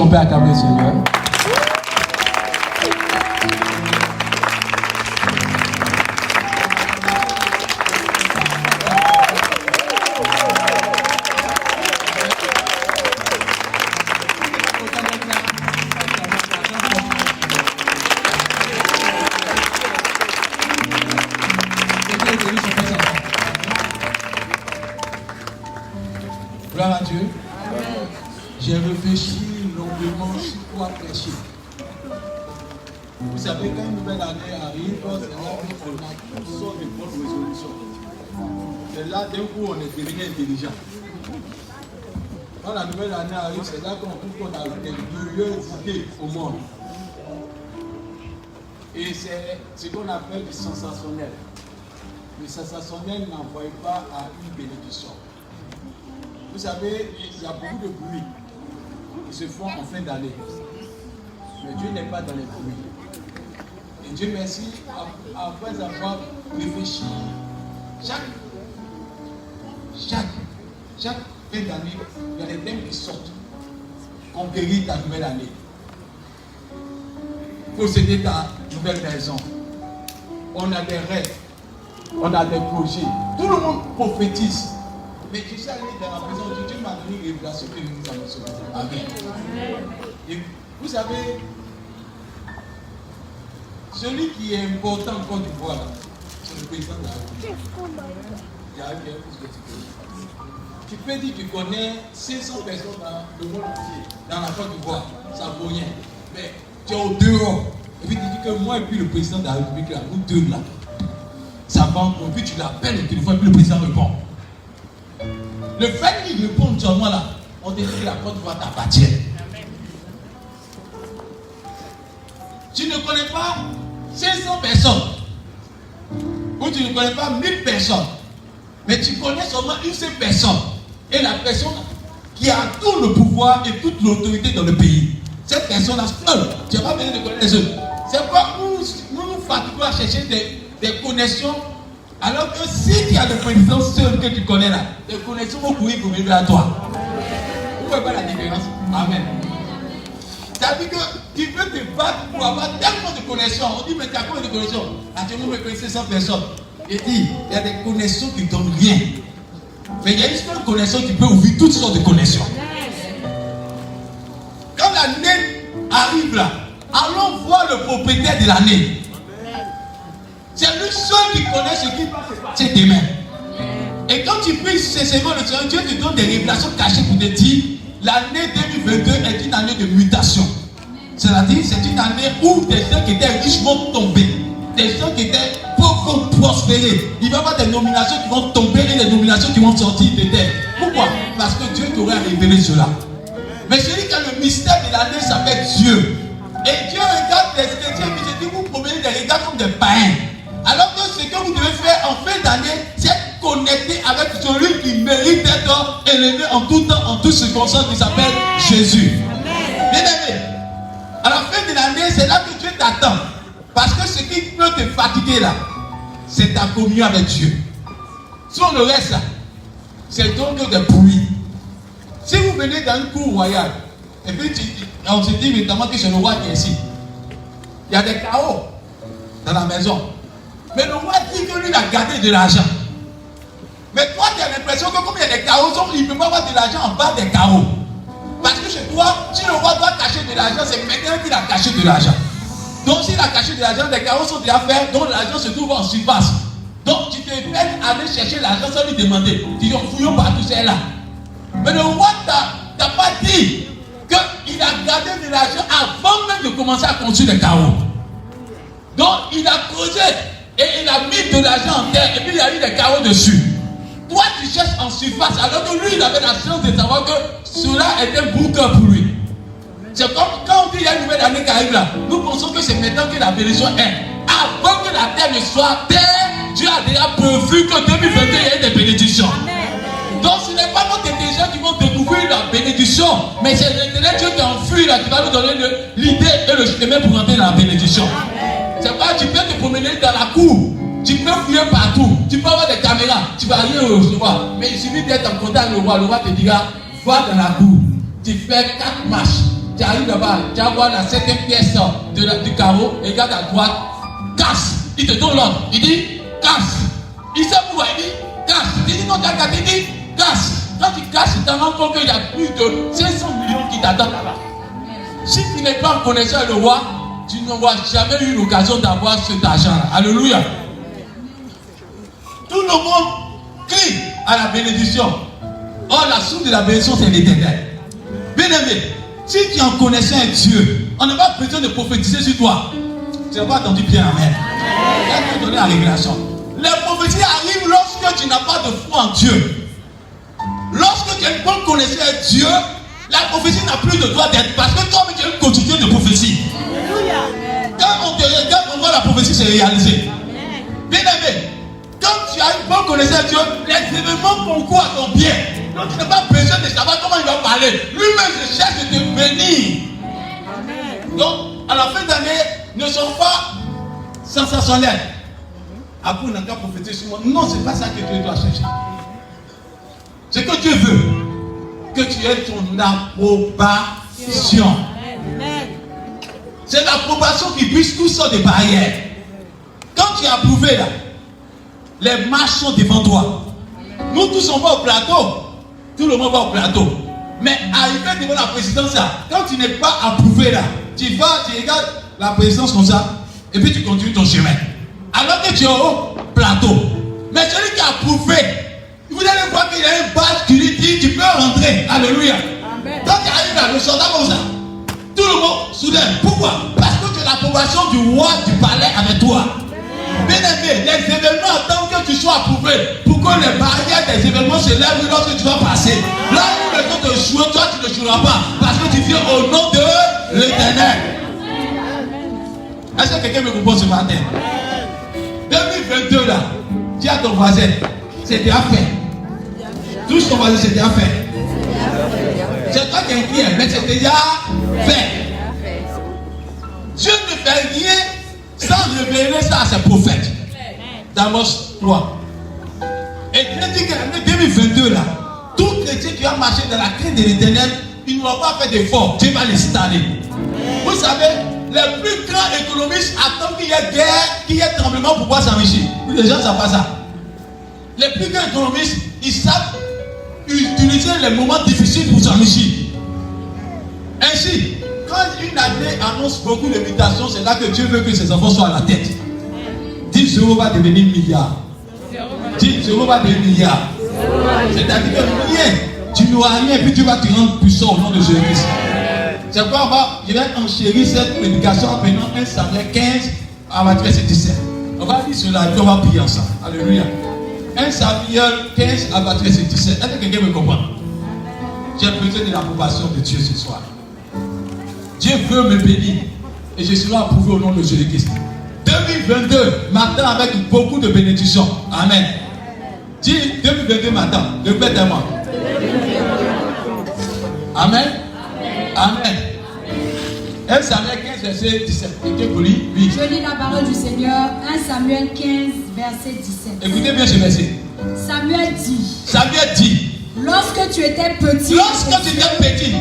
peut acclamer le Seigneur. Gloire à Dieu. J'ai réfléchi longuement sur quoi prêcher. Vous savez, quand une nouvelle année arrive, c'est là qu'on a toutes sortes de bonnes résolutions. C'est là d'un coup on est devenu intelligent. Quand la nouvelle année arrive, c'est là qu'on trouve qu'on a des meilleures idées au monde. Et c'est ce qu'on appelle du sensationnel. Le sensationnel n'envoie pas à une bénédiction. Vous savez, il y a beaucoup de bruit qui se font en fin d'année. Mais Dieu n'est pas dans les bruits. Et Dieu merci, après avoir réfléchi, chaque fin d'année, il y a des thèmes qui sortent. Conquérir ta nouvelle année. Posséder ta nouvelle maison. On a des rêves. On a des projets. Tout le monde prophétise. Mais je suis allé dans la maison de Dieu, Dieu m'a donné une révélation que nous avons sauvée. Amen. Et vous savez, celui qui est important en Côte d'Ivoire, c'est le président de la République. Il y a un plus que tu peux dire que tu connais 500 personnes dans le monde entier, dans la Côte d'Ivoire, ça ne vaut rien. Mais tu es au dehors. Et puis tu dis que moi et puis le président de la République, là, nous deux là, ça va encore. Puis tu l'appelles au téléphone, puis le président répond. Le fait qu'il réponde seulement là, on te dit que la Côte d'Ivoire t'appartient. Tu ne connais pas 500 personnes, ou tu ne connais pas 1000 personnes, mais tu connais seulement une seule personne, et la personne qui a tout le pouvoir et toute l'autorité dans le pays. Cette personne-là seule, tu n'as pas besoin de connaître les autres. C'est pourquoi nous fatiguons à chercher des connexions. Alors que si tu as des connaissances seules que tu connais là, les connexions vont courir pour venir à toi. Vous ne voyez pas la différence? Amen. Ça veut dire que tu peux te battre pour avoir tellement de connexions. On dit, mais tu as combien de connexions? Actuellement, vous me connaissez 100 personnes. Et dit, il y a des connexions qui ne donnent rien. Mais il y a une seule connexion qui peut ouvrir toutes sortes de connexions. Quand l'année arrive là, allons voir le propriétaire de l'année. C'est lui seul qui connaît ce qui va se passer demain. Et quand tu pries sincèrement le Seigneur, Dieu te donne des révélations cachées pour te dire l'année 2022 est une année de mutation. C'est-à-dire, c'est une année où des gens qui étaient riches vont tomber. Des gens qui étaient pauvres vont prospérer. Il va y avoir des nominations qui vont tomber et des nominations qui vont sortir de terre. Pourquoi? Parce que Dieu t'aurait révélé cela. Mais celui qui a le mystère de l'année s'appelle Dieu. Et Dieu regarde les chrétiens et il dit, vous promenez des regards comme des païens. Alors que ce que vous devez faire en fin d'année, c'est connecter avec celui qui mérite d'être élevé en tout temps, en toutes circonstances, qui s'appelle Jésus. Bien aimé, à la fin de l'année, c'est là que Dieu t'attend. Parce que ce qui peut te fatiguer là, c'est ta communion avec Dieu. Sur le reste là, c'est donc des bruits. Si vous venez dans une cour royale, et puis on se dit évidemment que c'est le roi qui est ici. Il y a des chaos dans la maison. Mais le roi dit que lui, il a gardé de l'argent. Mais toi, tu as l'impression que comme il y a des chaos, il ne peut pas avoir de l'argent en bas des chaos. Parce que chez toi, si le roi doit cacher de l'argent, c'est maintenant qu'il a caché de l'argent. Donc s'il a caché de l'argent, les chaos sont déjà faits, donc l'argent se trouve en surface. Donc tu te fais aller chercher l'argent sans lui demander. Tu dis, fouillons partout, c'est là. Mais le roi t'a pas dit qu'il a gardé de l'argent avant même de commencer à construire les chaos. Donc il a creusé. Et il a mis de l'argent en terre et puis il a eu des carreaux dessus. Toi tu cherches en surface alors que lui il avait la chance de savoir que cela était un bon cœur pour lui. C'est comme quand on dit il y a une nouvelle année qui arrive là, nous pensons que c'est maintenant que la bénédiction est. Avant que la terre ne soit terre, Dieu a déjà prévu que 2021 il y ait des bénédictions. Donc ce n'est pas notre intelligence qui vont découvrir la bénédiction, mais c'est l'éternel Dieu qui enfuit là qui va nous donner l'idée et le chemin pour entrer dans la bénédiction. C'est pas, tu peux te promener dans la cour, tu peux fouiller partout, tu peux avoir des caméras, tu vas rien recevoir. Mais il suffit d'être en contact avec le roi te dira, va dans la cour, tu fais 4 marches, Tu arrives là-bas, tu vas voir la 7e pièce du carreau, et regarde à droite, casse. Il te donne l'ordre. Il dit, casse. Il sait pourquoi il dit, casse. Il dit, non, tu as gâté, il dit, casse. Quand tu casses, tu t'en rends compte qu'il y a plus de 500 millions qui t'attendent là-bas. Si tu n'es pas en connaissant le roi, tu n'auras jamais eu l'occasion d'avoir cet argent-là. Alléluia. Tout le monde crie à la bénédiction. Or, la source de la bénédiction, c'est l'Éternel. Bien-aimé, si tu en connaissais un Dieu, on n'a pas besoin de prophétiser sur toi. Tu n'as pas entendu bien, amen. Il va te donner la révélation. Les prophéties arrivent lorsque tu n'as pas de foi en Dieu. Lorsque tu as une bonne connaissance de Dieu, la prophétie n'a plus de droit d'être parce que toi, tu as une quantité de prophétie. Quand on te regarde, on voit la prophétie se réaliser. Bien-aimé, quand tu as une bonne connaissance de Dieu, les événements concourent à ton bien. Donc tu n'as pas besoin de savoir comment il va parler. Lui-même se cherche de te bénir. Donc, à la fin d'année, ne sois pas sensationnel. Après, on n'a qu'à prophétiser sur moi. Non, ce n'est pas ça que Dieu doit chercher. Ce que Dieu veut, que tu aies ton approbation. C'est l'approbation qui brise toutes sortes de barrières. Quand tu es approuvé là, les marches sont devant toi. Nous tous on va au plateau. Tout le monde va au plateau. Mais arriver devant la présidence là, quand tu n'es pas approuvé là, tu vas, tu regardes la présidence comme ça, et puis tu continues ton chemin. Alors que tu es au plateau. Mais celui qui a approuvé, vous allez voir qu'il y a une page qui lui dit tu peux rentrer. Alléluia. Amen. Quand tu arrives là, le soldat comme ça, tout le monde soudain. Pourquoi? Parce que tu as l'approbation du roi du palais avec toi. Bien-aimé, les événements attendent que tu sois approuvé pour que les barrières des événements se lèvent lorsque tu vas passer. Là où les gens te jouent, toi tu ne joueras pas parce que tu viens au nom de l'Éternel. Est-ce que quelqu'un me comprend ce matin? 2022 là, dis à ton voisin, c'est déjà fait. Touche ton voisin, c'est déjà fait. C'est toi qui es inquiet, mais c'est déjà fait. Dieu ne fait rien sans révéler ça à ses prophètes. D'Amos 3. Et Dieu dit que l'année 2022 là, tout chrétien qui va marcher dans la crainte de l'Éternel, il ne va pas faire d'efforts. Dieu va l'installer. Vous savez, les plus grands économistes attendent qu'il y ait guerre, qu'il y ait tremblement pour pouvoir s'enrichir. Les gens ne savent pas ça. Les plus grands économistes, ils savent utiliser les moments difficiles pour s'enrichir. Ainsi, quand une année annonce beaucoup d'habitations, c'est là que Dieu veut que ses enfants soient à la tête. 10 euros va devenir milliard. 10 euros va devenir milliard. C'est-à-dire que rien, tu n'auras rien, puis tu vas te rendre puissant au nom de Jésus-Christ. C'est pourquoi je vais enchérir cette prédication en prenant 1 Samuel 15 à verset 17. On va lire cela et puis on va prier ensemble. Alléluia. 1 Samuel 15 à verset 17. Est-ce que quelqu'un me comprend? J'ai besoin de l'approbation de Dieu ce soir. Dieu veut me bénir et je serai approuvé au nom de Jésus-Christ. 2022 m'attend avec beaucoup de bénédictions. Amen. Dis 2022 m'attend. Répète-moi. Amen. Amen. 1 Samuel 15, verset 17. Quelqu'un vous lit? Oui. Je lis la parole du Seigneur. 1 Samuel 15, verset 17. Écoutez bien ce verset. Samuel dit. Lorsque tu étais petit. Lorsque tu étais petit.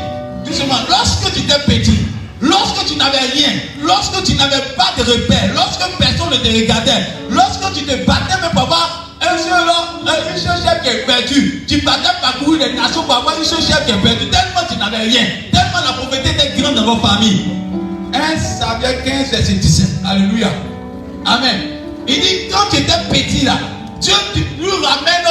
Doucement. Lorsque tu étais petit. Lorsque tu n'avais rien. Lorsque tu n'avais pas de repère. Lorsque personne ne te regardait. Lorsque tu te battais même pour avoir un seul chef qui est perdu. Tu battais parcourir les nations pour avoir un seul chef qui est perdu. Tellement tu n'avais rien. Tellement la pauvreté était grande dans vos familles. 1 Samuel 15, verset 17. Alléluia. Amen. Il dit, quand tu étais petit là, Dieu nous ramène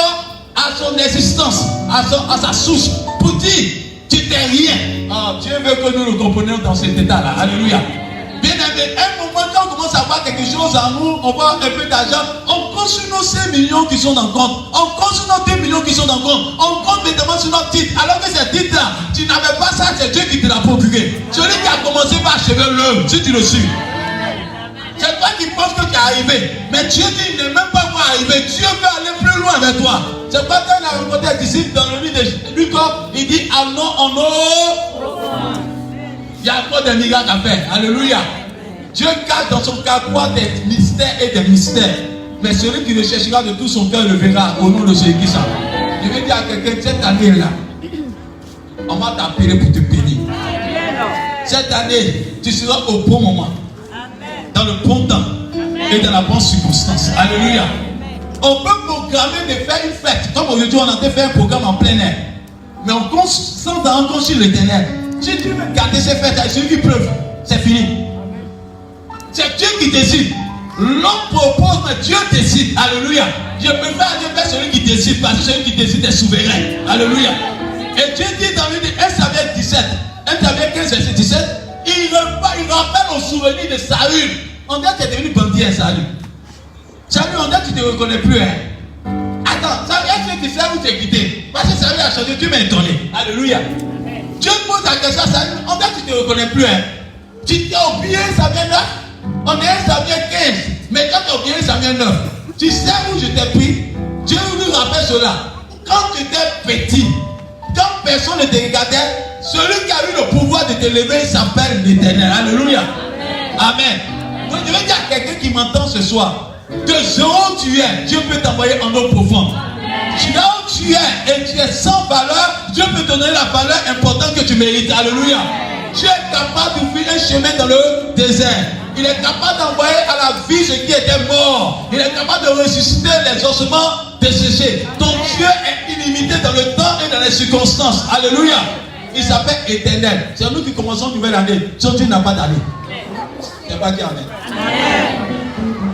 à son existence, à sa source, pour dire, tu n'es rien. Oh, Dieu veut que nous le comprenions dans cet état-là. Alléluia. Bien aimé, un moment quand on commence à voir quelque chose en nous, on voit un peu d'argent, on compte sur nos 5 millions qui sont dans le compte, on compte sur nos 2 millions qui sont dans le compte, on compte maintenant sur notre titre, alors que ces titres-là, tu n'avais pas ça, c'est Dieu qui te l'a procuré. Celui qui a commencé par achever l'œuvre, si tu le suis. C'est toi qui penses que tu es arrivé, mais Dieu dit, il n'est même pas encore arrivé, Dieu veut aller plus loin avec toi. C'est pas quand il a rencontré les disciples dans le lit de Luc, il dit, allons en eau. Il y a encore des miracles à faire. Alléluia. Dieu cache dans son carquois des mystères et des mystères. Mais celui qui le cherchera de tout son cœur le verra au nom de Jésus-Christ. Je vais dire à quelqu'un, cette année-là, on va t'appeler pour te bénir. Cette année, tu seras au bon moment. Dans le bon temps. Et dans la bonne circonstance. Alléluia. On peut programmer de faire une fête. Comme aujourd'hui, on a fait un programme en plein air. Mais on compte sans en sur l'éternel. Si tu veux garder ces fêtes, c'est celui qui pleuve. C'est fini. C'est Dieu qui décide. L'homme propose, mais Dieu décide. Alléluia. Je préfère aller vers celui qui décide, parce que celui qui décide est souverain. Alléluia. Et Dieu dit dans lui, 1 Samuel 17, 1 Samuel 15, verset 17, il rappelle au souvenir de Saül. On dirait que tu es devenu bandit à Saül. Saül, on dirait que tu ne te reconnais plus. Hein? Attends, Saül, est-ce que tu sais où tu es quitté? Parce que Saül a changé, Dieu m'a étonné. Alléluia. Dieu pose la question à Saül, on dirait que tu ne te reconnais plus. Hein? Tu t'es oublié Samuel 9? On est 1 Samuel 15. Mais quand tu as oublié Samuel 9, tu sais où je t'ai pris? Dieu lui rappelle cela. Quand tu étais petit, quand personne ne te regardait, celui qui a eu le pouvoir de te lever s'appelle l'Éternel. Alléluia. Amen. Donc je vais dire à quelqu'un qui m'entend ce soir, que là où tu es, Dieu peut t'envoyer en eau profonde. Là où tu es et tu es sans valeur, Dieu peut te donner la valeur importante que tu mérites. Alléluia. Dieu est capable d'ouvrir un chemin dans le désert. Il est capable d'envoyer à la vie ce qui était mort. Il est capable de ressusciter les ossements desséchés. Donc Dieu est illimité dans le temps et dans les circonstances. Alléluia. Il s'appelle Éternel. C'est nous qui commençons une nouvelle année. Sauf Dieu n'a pas d'année. Il n'y a pas dit Amen.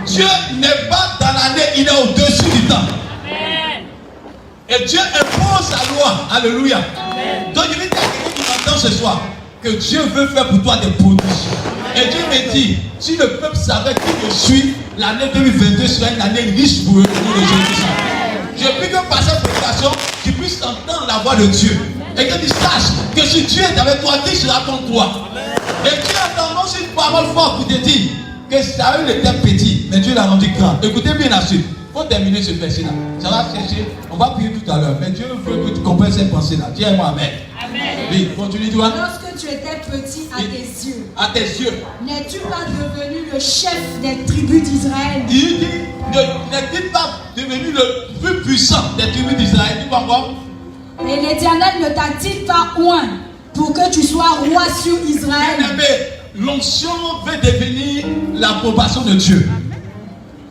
Dieu n'est pas dans l'année, il est au-dessus du temps. Et Dieu impose sa loi. Alléluia. Donc je vais dire à quelqu'un qui m'entend ce soir que Dieu veut faire pour toi des prodiges. Et Dieu me dit, si le peuple savait qui je suis, l'année 2022 sera une année riche pour eux. Je prie que par cette prédication, tu puisses entendre la voix de Dieu. Et que tu saches que si Dieu est avec toi, qui sera contre toi? Et Dieu a tendance une parole forte pour te dire que Saül était petit, mais Dieu l'a rendu grand. Écoutez bien la suite. Il faut terminer ce verset-là. Ça va chercher. On va prier tout à l'heure. Mais Dieu veut que tu comprennes cette pensée-là. Dis-moi Amen. Amen. Oui, continue toi. Lorsque tu étais petit à tes yeux, n'es-tu pas devenu le chef des tribus d'Israël? Il dit, n'est-il pas devenu le plus puissant des tribus d'Israël? Dis-moi encore. Et l'Éternel ne t'a-t-il pas oint pour que tu sois roi sur Israël? L'onction veut devenir l'approbation de Dieu.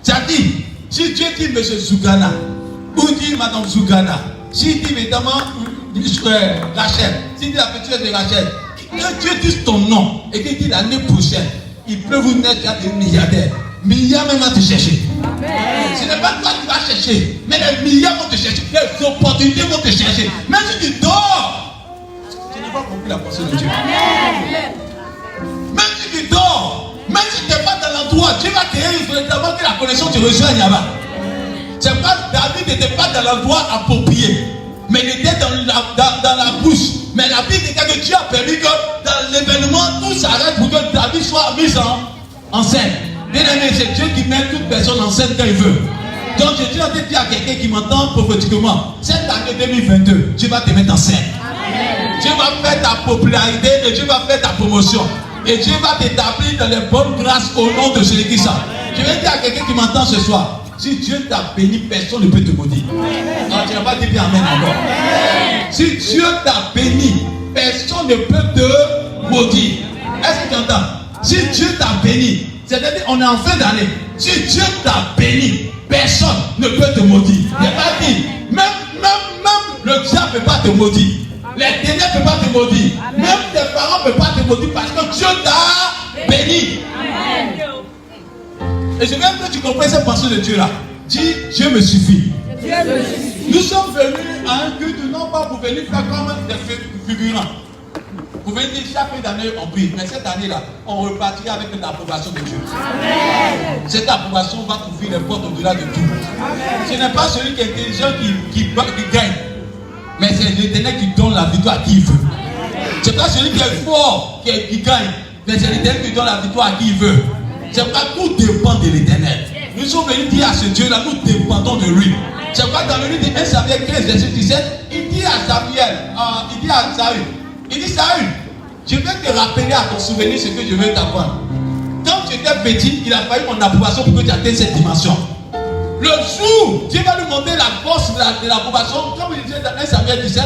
C'est-à-dire, si Dieu dit M. Zougana, ou dit Mme Zougana, si dit évidemment Rachel, si dit la petite de Rachel, que Dieu dise ton nom et qu'il dit l'année prochaine, il peut vous naître à des milliardaires. Milliards même vont te chercher. Amen. Ce n'est pas toi qui vas chercher, mais les milliards vont te chercher, les opportunités vont te chercher. Même si tu dors, tu n'as pas compris la pensée de Dieu. Amen. Même si tu dors, même si tu n'es pas dans l'endroit, Dieu va créer véritablement que la connexion te rejoigne là-bas. C'est pas David n'était pas dans l'endroit approprié, mais il était dans la bouche. Mais la Bible dit que Dieu a permis que dans l'événement, tout s'arrête pour que David soit mis en scène. Bien aimé, c'est Dieu qui met toute personne en scène quand il veut. Donc je dis à quelqu'un qui m'entend prophétiquement, cette année 2022, Dieu va te mettre en scène. Amen. Dieu va faire ta popularité et Dieu va faire ta promotion. Et Dieu va t'établir dans les bonnes grâces au nom de Jésus-Christ. Je vais dire à quelqu'un qui m'entend ce soir, si Dieu t'a béni, personne ne peut te maudire. Non, tu n'as pas dit bien Amen encore. Si Dieu t'a béni, personne ne peut te maudire. Est-ce que tu entends? Si Dieu t'a béni, c'est-à-dire on est en fin d'année, si Dieu t'a béni, personne ne peut te maudire. Il n'a pas dit, même le diable ne peut pas te maudire. Les ténèbres ne peuvent pas te maudire. Même tes parents ne peuvent pas te maudire parce que Dieu t'a béni. Amen. Et je veux que tu comprennes cette pensée de Dieu là. Dis, Dieu me suffit. Dieu me suffit. Nous sommes venus à un culte non pas pour venir faire comme des figurants. Pour venir chaque fin d'année on prie. Mais cette année là, on repartira avec l'approbation de Dieu. Amen. Cette approbation va t'ouvrir les portes au-delà de tout. Amen. Ce n'est pas celui qui est intelligent qui gagne. Mais c'est l'Éternel qui donne la victoire à qui il veut. C'est pas celui qui est fort qui gagne. Mais c'est l'Éternel qui donne la victoire à qui il veut. C'est pas tout dépend de l'Éternel. Nous sommes venus dire à ce Dieu-là, nous dépendons de lui. C'est pas dans le livre de 1 Samuel 15, verset 17, il dit à Saül, il dit Saül, je vais te rappeler à ton souvenir ce que je vais t'apprendre. Quand tu étais petit, il a fallu mon approbation pour que tu atteignes cette dimension. Le jour, Dieu va lui montrer la force de l'approbation, comme il disait dans 1 Samuel 17,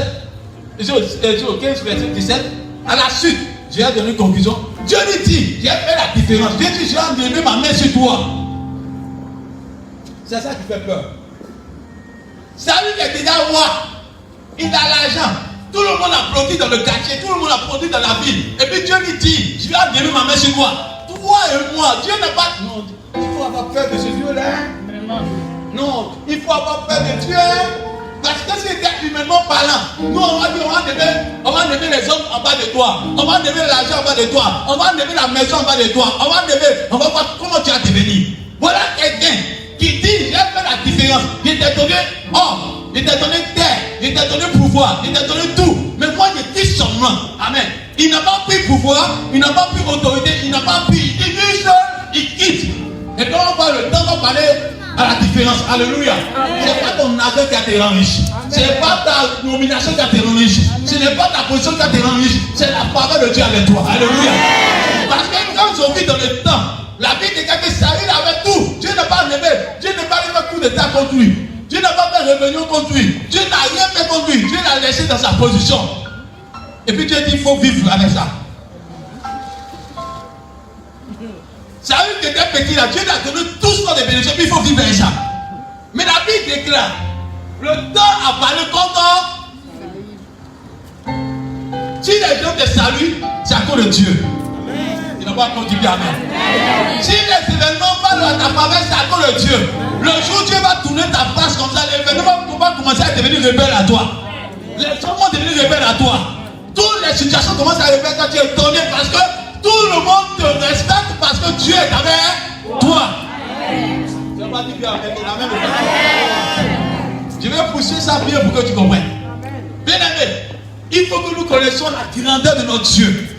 au 15, verset 17, à la suite, j'ai donné une conclusion. Dieu lui dit, j'ai fait la différence. Dieu dit, j'ai enlevé ma main sur toi. C'est ça qui fait peur. Saül est déjà roi. Il a l'argent. Tout le monde applaudit dans le quartier. Tout le monde applaudit dans la ville. Et puis Dieu lui dit, je vais enlever ma main sur toi. Toi et moi, Dieu n'a pas... Non, il faut avoir peur de ce Dieu-là. Non, il faut avoir peur de Dieu. Parce que c'était humainement parlant. Nous, on va dire, on va enlever les hommes en bas de toi. On va enlever l'argent en bas de toi. On va enlever la maison en bas de toi. On va voir comment tu as devenu. Voilà quelqu'un qui dit, j'ai fait la différence. Il t'a donné homme, il t'a donné terre, il t'a donné pouvoir, il t'a donné tout. Mais moi, je dis seulement. Amen. Il n'a pas pris pouvoir, il n'a pas pris autorité, il n'a pas pris. Il dit seul, il quitte. Et quand on parle le temps, on va parler à la différence. Alléluia. Ce n'est pas ton argent qui a te rendu riche. Ce n'est pas ta nomination qui a te rendu riche. Ce n'est pas ta position qui a te rendu riche. C'est la parole de Dieu avec toi. Alléluia. Parce que quand ils ont vu dans le temps, la Bible dit que Saül avait tout. Dieu n'a pas enlevé. Dieu n'a pas fait coup d'état contre lui. Dieu n'a pas fait rébellion contre lui. Dieu n'a rien fait contre lui. Dieu l'a laissé dans sa position. Et puis Dieu dit il faut vivre avec ça. Saül qui était petit là, Dieu lui a donné tout ce qu'on a bénéficié, puis il faut vivre avec ça. Mais la Bible déclare, le temps a parlé contre. Si les gens te saluent, c'est à cause de Dieu. Il n'a pas encore dit amen. Si les événements parlent à ta faveur, c'est à cause de Dieu. Le jour où Dieu va tourner ta face comme ça, l'événement va commencer à devenir rebelle à toi. Les gens vont devenir rebelles à toi. Toutes les situations commencent à rebelle quand tu es tombé parce que tout le monde te respecte parce que Dieu est avec toi. Je vais pas dire bien avec la même. Je vais pousser ça bien pour que tu comprennes. Bien aimé, il faut que nous connaissions la grandeur de notre Dieu.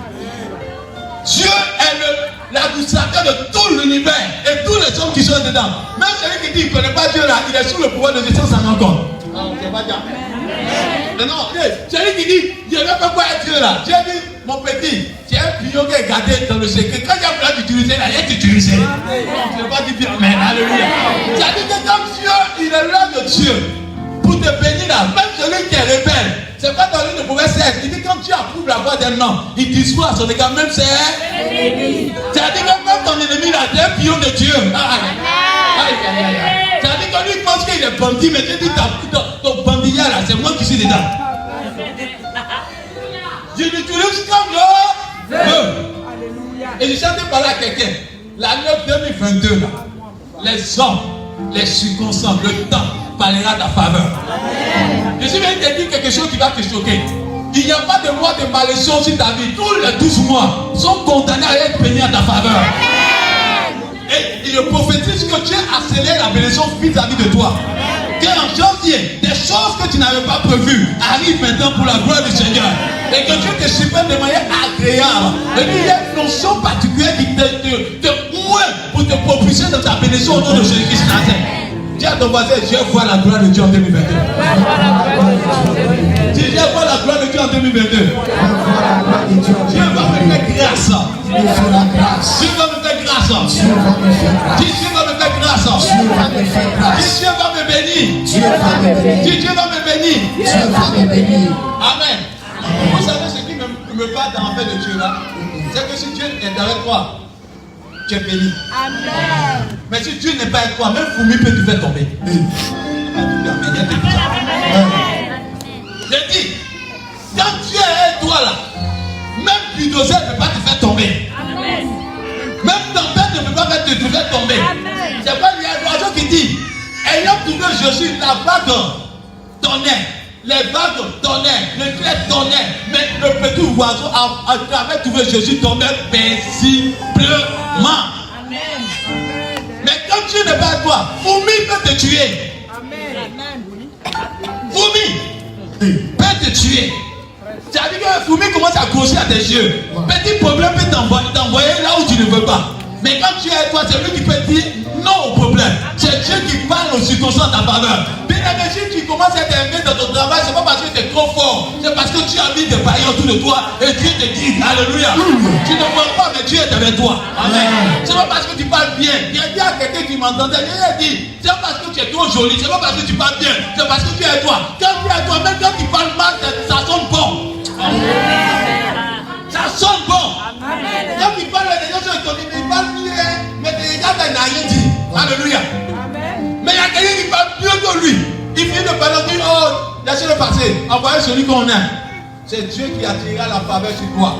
Dieu est l'administrateur de tout l'univers et tous les hommes qui sont dedans. Même celui qui dit qu'il ne connaît pas Dieu là, il est sous le pouvoir de Dieu sans s'en rendre compte. Ah, on ne sait pas dire. Mais non, celui qui dit, je ne sais pas quoi être Dieu là. Dieu dit, mon petit, c'est un pion qui est gardé dans le secret. Quand il y a besoin d'utiliser, là, il est utilisé. Non, je ne vais pas dire bien, mais alléluia. C'est-à-dire que comme Dieu, il est l'homme de Dieu. Pour te bénir là, même celui qui est rebelle, c'est pas dans l'une de mauvaise cesse. Il dit, quand tu approuves la voix d'un homme, il dispose à son égard, même c'est. C'est-à-dire que même ton ennemi là, c'est un pion de Dieu. C'est-à-dire que lui pense qu'il est bandit, mais tu dis, ton bandillard là, c'est moi qui suis dedans. Je l'utilise comme je veux. Et je chantais par là à quelqu'un. L'année 2022 là, les hommes, les circonstances, le temps parlera de ta faveur. Je suis venu te dire quelque chose qui va te choquer. Il n'y a pas de mois de malédiction sur ta vie. Tous les 12 mois sont condamnés à être bénis à ta faveur. Et je prophétise que Dieu accélère la bénédiction vis-à-vis de toi. Que en janvier, des choses que tu n'avais pas prévues arrivent maintenant pour la gloire du Seigneur. Et que Dieu te surprenne de manière agréable. Et qu'il y a une fonction particulière qui te ouvre pour te propulser dans ta bénédiction au nom de Jésus-Christ. Dis à ton voisin, je vais voir la gloire de Dieu en 2022. Dis, je vais voir la gloire de Dieu en 2022. Dieu va me faire grâce. Dieu va me faire grâce. Dieu va me faire grâce. Dis, Dieu va me faire grâce. Dieu va me faire grâce. Dis, Dieu va me bénir. Dieu va me bénir. Dis, Dieu va me bénir. Dieu va me bénir. Amen. Vous savez ce qui me bat dans la paix de Dieu là? C'est que si Dieu est avec toi, tu es béni. Amen. Mais si Dieu n'est pas avec toi, même fourmi peut te faire tomber. Je dis, quand Dieu est avec toi là, même bulldozer ne peut pas te faire tomber. Amen. Même tempête ne peut pas te faire tomber. C'est pas l'oiseau qui dit, ayant trouvé Jésus, la vague tonnait. Les vagues tonnaient, le clair tonnait, mais le petit oiseau avait trouvé Jésus tombait paisiblement. Amen. Mais quand Dieu n'est pas à toi, fourmi peut te tuer. Amen. Fourmi peut te tuer. C'est-à-dire que la fourmi commence à grossir à tes yeux. Petit problème peut t'envoyer là où tu ne veux pas. Mais quand tu es avec toi, c'est lui qui peut dire non au problème. C'est Dieu qui parle aux circonstances à ta faveur. Bien aimé, si tu commences à t'aimer dans ton travail, c'est pas parce que tu es trop fort. C'est parce que tu as mis des païens autour de toi et Dieu te guide. Alléluia. Tu ne vois pas, mais Dieu est avec toi. Amen. C'est pas parce que tu parles bien. Il y a dit à quelqu'un qui m'entendait, il a dit, c'est pas parce que tu es trop joli, c'est pas parce que tu parles bien, c'est parce que tu es avec toi. Quand tu es avec toi, même quand tu parles mal, ça sonne bon. Amen. Ça Ça sonne bon. Quand il parle des gens, il parle mieux, mais les gars, il n'a rien dit. Alléluia. Mais il y a quelqu'un qui parle mieux que lui. Il finit de parler, il dit, oh, laissez-le passer. Envoyez celui qu'on aime. C'est Dieu qui attirera la faveur sur toi.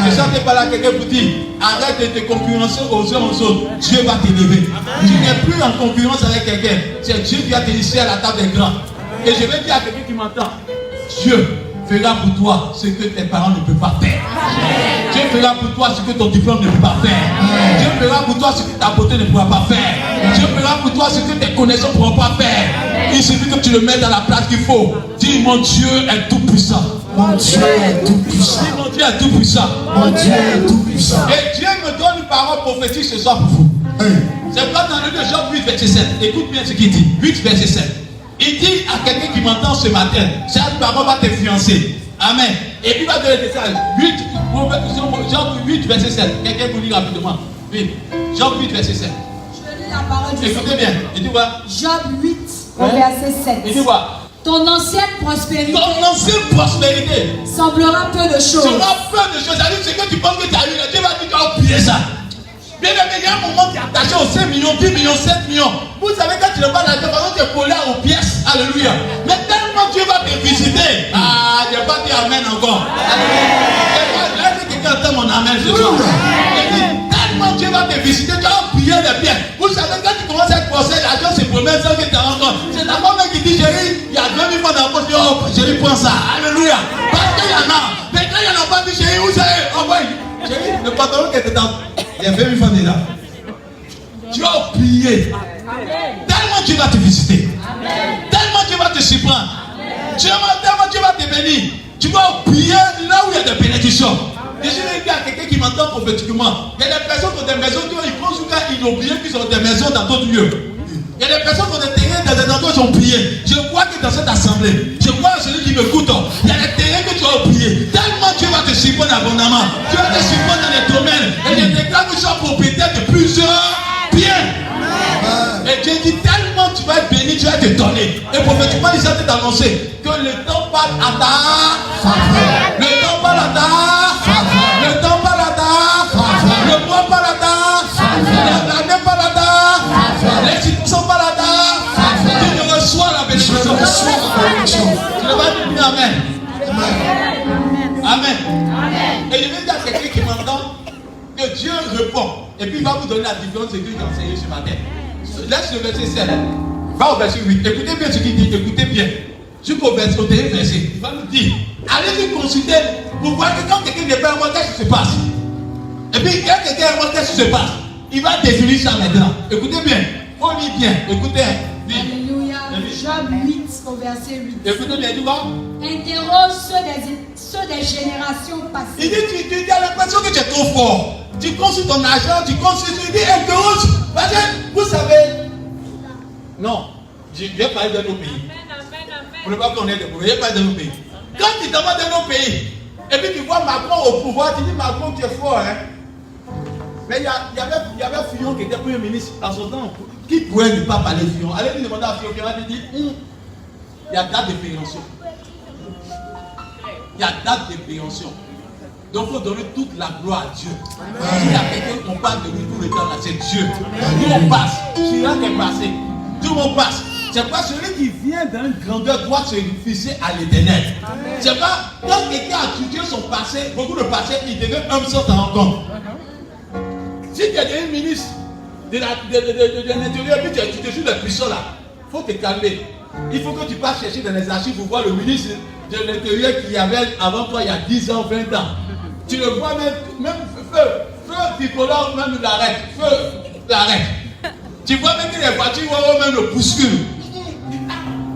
Je sens que par là quelqu'un vous dit, arrête de te concurrencer aux uns aux autres. Dieu va t'élever. Tu n'es plus en concurrence avec quelqu'un. C'est Dieu qui a t'initié à la table des grands. Et je vais dire à quelqu'un qui m'entend, Dieu fera pour toi ce que tes parents ne peuvent pas faire. Dieu fera pour toi ce que ton diplôme ne peut pas faire. Dieu fera pour toi ce que ta beauté ne pourra pas faire. Dieu fera pour toi ce que tes connaissances ne pourront pas faire. Il suffit que tu le mettes dans la place qu'il faut. Dis, mon Dieu est tout puissant. Mon Dieu est tout puissant. Dis, mon Dieu est tout puissant. Mon Dieu est tout puissant. Et Dieu me donne une parole prophétique ce soir pour vous. C'est pas dans le livre de Job 8, verset 7. Écoute bien ce qu'il dit. 8, verset 7. Il dit à quelqu'un qui m'entend ce matin, cette parole va t'influencer. Amen. Et puis il va donner des messages. 8, Job 8, verset 7. Quelqu'un vous lit rapidement. Oui. Job 8, verset 7. Je lis la parole du Écoutez bien. Il dit quoi? Job 8, au verset 7. Il dit quoi? Ton ancienne prospérité semblera peu de choses. C'est-à-dire ce que tu penses que tu as eu, Dieu va dire que tu as oublié ça. Bien aimé, il y a un moment qui est attaché aux 5 millions, 10 millions, 7 millions. Vous savez, quand tu ne vas pas l'argent, tu es collé aux pièces. Alléluia. Mais tellement Dieu va te visiter. Ah, je n'ai pas dit amen encore. Laissez quelqu'un entendre mon amen ce soir. Tellement Dieu va te visiter, tu as oublié les biens. Vous savez, quand tu commences à être procès, l'argent c'est pour même ça que tu as encore. C'est ta femme qui dit, chérie, il y a 20 000 francs dans la poche. Oh, chérie, prends ça. Alléluia. Parce qu'il y en a. Mais quand il n'y en a pas, dit, chérie, où c'est? Envoie. Chérie, le pantalon qui était dans. Il y a 20 000 francs dedans. Tu as oublié. Tellement Dieu va te visiter. Tellement Dieu va te surprendre. Tellement Dieu va te bénir. Tu vas oublier là où il y a des bénédictions. Et je vais dire à quelqu'un qui m'entend prophétiquement. Il y a des personnes qui ont des maisons, ils pensent qu'ils ont oublié qu'ils ont des maisons dans d'autres lieux. Il y a des personnes qui ont des terrains dans des endroits qu'ils ont oublié. Je vois que dans cette assemblée, je vois celui qui me m'écoute, il y a des terrains que tu as oubliés. Tellement Dieu va te surprendre abondamment. Dieu va te surprendre dans les domaines. Et je déclare que tu sois propriétaire de plusieurs biens. Et Dieu dit tellement tu vas être béni, tu vas te donner. Et prophétiquement, il s'est annoncé que le temps parle à ta faveur. Le temps parle à ta faveur. Le temps parle à ta faveur. Le mois parle à ta faveur. L'année parle à ta faveur. Les situations parlent à ta faveur. Tu reçois la bénédiction. Tu ne vas pas dire amen. Amen. Et je vais dire à quelqu'un qui m'entend que Dieu répond. Et puis il va vous donner la différence de ce que j'ai enseigné ce matin. Laisse le verset 7. Va au verset 8. Écoutez bien ce qu'il dit. Écoutez bien. Jusqu'au verset, au dernier verset. Il va nous dire. Allez-y consulter pour voir que quand quelqu'un n'est pas un mot, qu'est-ce qui se passe. Et puis quand quelqu'un est un mot, qu'est-ce qui se passe. Il va définir ça maintenant. Écoutez bien. On lit bien. Écoutez. Alléluia. Job 8 au verset 8. Écoutez bien. Tu vois. Interroge ceux des générations passées. Il dit, tu as l'impression que tu es trop fort. Tu consultes ton argent, tu consultes, tu dis, interroge. Parce que, vous savez, non, je vais parler de nos pays. Pour ne pas qu'on ait des problèmes, je vais parler de nos pays. Quand tu demandes de nos pays, et puis tu vois Macron au pouvoir, tu dis, Macron, tu es fort, hein. Mais il y avait Fillon qui était premier ministre en son temps. Qui pouvait ne pas parler de Fillon? Allez lui demander à Fillon, qui va te dire, il y a date de péremption. Il y a date de péremption. Donc il faut donner toute la gloire à Dieu. S'il y a quelqu'un qu'on parle de lui tout le temps là, c'est Dieu. Nous on passe. Celui-là qui est passé. Tout le monde passe. C'est pas celui qui vient d'une grandeur doit se fixer à l'éternel. C'est pas quand quelqu'un a étudié son passé, beaucoup de passé, il devient homme sans t'en rendre compte. Si tu es devenu ministre de l'intérieur, puis tu as étudié sur les puissants là, il faut te calmer. Il faut que tu passes chercher dans les archives pour voir le ministre de l'intérieur qu'il y avait avant toi il y a 10 ans, 20 ans. Tu le vois même feu tricolore, même l'arrête, feu l'arrête. Tu vois même que les voitures vont même le bousculent.